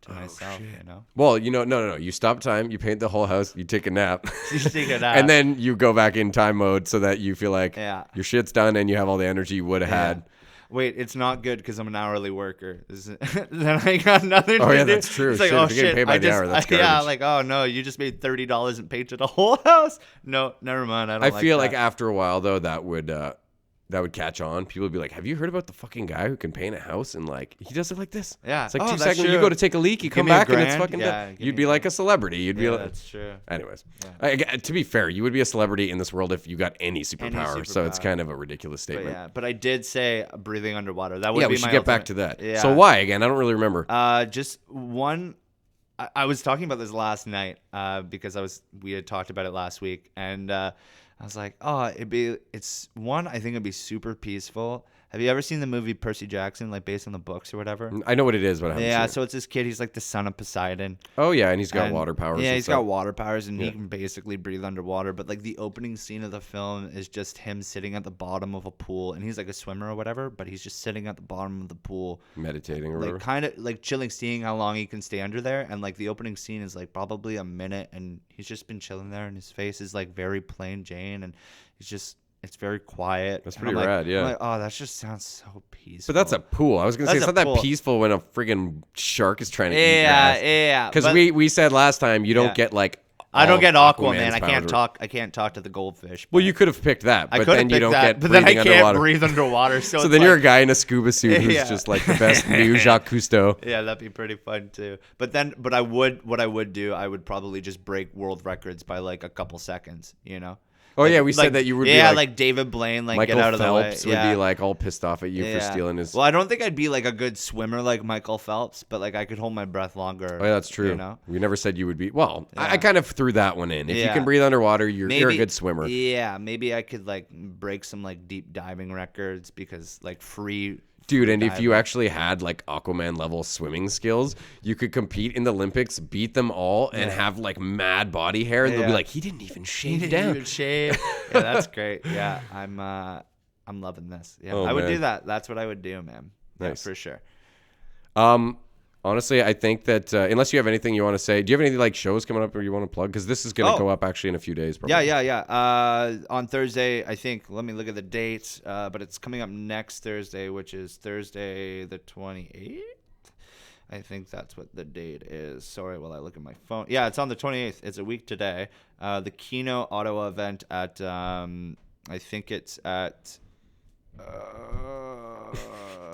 to myself, shit. you know. Well, no. You stop time, you paint the whole house, you take a nap. You take a nap. And then you go back in time mode so that you feel like your shit's done and you have all the energy you would have had. Wait, it's not good because I'm an hourly worker. Then I got nothing to do. Oh, yeah, that's true. It's shit, oh, if you're getting paid by the hour, that's garbage. Yeah, oh, no, you just made $30 and painted a whole house. No, never mind. I feel like after a while, though, that would catch on. People would be like, have you heard about the fucking guy who can paint a house and he does it like this? Yeah. It's 2 seconds. You go to take a leak, you come back and it's fucking done. You'd be like a celebrity. You'd be like, that's true. Anyways, to be fair, you would be a celebrity in this world if you got any superpower. So it's kind of a ridiculous statement. But I did say breathing underwater. That would be my we should get back to that. Yeah. So why again? I don't really remember. Just one. I was talking about this last night because we had talked about it last week, and I was like, oh, I think it'd be super peaceful. Have you ever seen the movie Percy Jackson, like based on the books or whatever? I know what it is, but I haven't seen it. So it's this kid. He's like the son of Poseidon. Oh yeah, and he's got water powers. Yeah, he's got water powers, and he can basically breathe underwater. But like the opening scene of the film is just him sitting at the bottom of a pool, and he's like a swimmer or whatever. But he's just sitting at the bottom of the pool, meditating or like whatever. kind of like chilling, seeing how long he can stay under there. And like the opening scene is like probably a minute, and he's just been chilling there, and his face is like very plain Jane, and it's very quiet. That's pretty rad, yeah. I'm like, oh, that just sounds so peaceful. But that's a pool. I was going to say, it's not that peaceful when a friggin' shark is trying to eat grass. Yeah. Because we said last time, you don't get like I don't get Aquaman. I can't talk to the goldfish. Well, you could have picked that, but then you don't get but then I can't underwater. breathe underwater. So then you're a guy in a scuba suit who's just like the best new Jacques Cousteau. Yeah, that'd be pretty fun too. But I would probably just break world records by like a couple seconds, you know? Oh yeah, we said that you would be like David Blaine, like Michael get out of Phelps the way. would be like all pissed off at you for stealing his. Well, I don't think I'd be like a good swimmer like Michael Phelps, but like I could hold my breath longer. Oh yeah, that's true. You know? We never said you would be. Well, I kind of threw that one in. If you can breathe underwater, you're a good swimmer. Yeah, maybe I could like break some like deep diving records because like free. Dude, and if you actually had like Aquaman level swimming skills, you could compete in the Olympics, beat them all, and have like mad body hair, and they'll be like, "He didn't even shave down." Yeah, that's great. Yeah, I'm loving this. Yeah, I would do that. That's what I would do, man. Nice. Yeah, for sure. Honestly, I think that unless you have anything you want to say, do you have any like shows coming up or you want to plug? Because this is going to go up actually in a few days. Probably. Yeah. On Thursday, I think. Let me look at the dates. But it's coming up next Thursday, which is Thursday the 28th. I think that's what the date is. Sorry, while I look at my phone. Yeah, it's on the 28th. It's a week today. The Kino Ottawa event at I think it's at.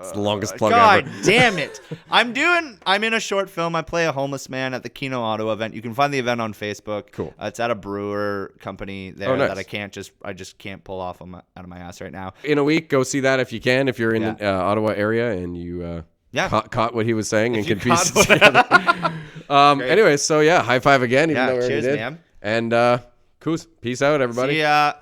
It's the longest plug God ever. damn it. I'm in a short film. I play a homeless man at the Kino Ottawa event. You can find the event on Facebook. Cool. It's at a brewer company there nice. that I just can't pull off out of my ass right now. In a week, go see that if you can, if you're in the Ottawa area and you caught what he was saying and can piece it together. Anyway, so high five again. Even though we cheers, did. man. And peace out, everybody. See ya.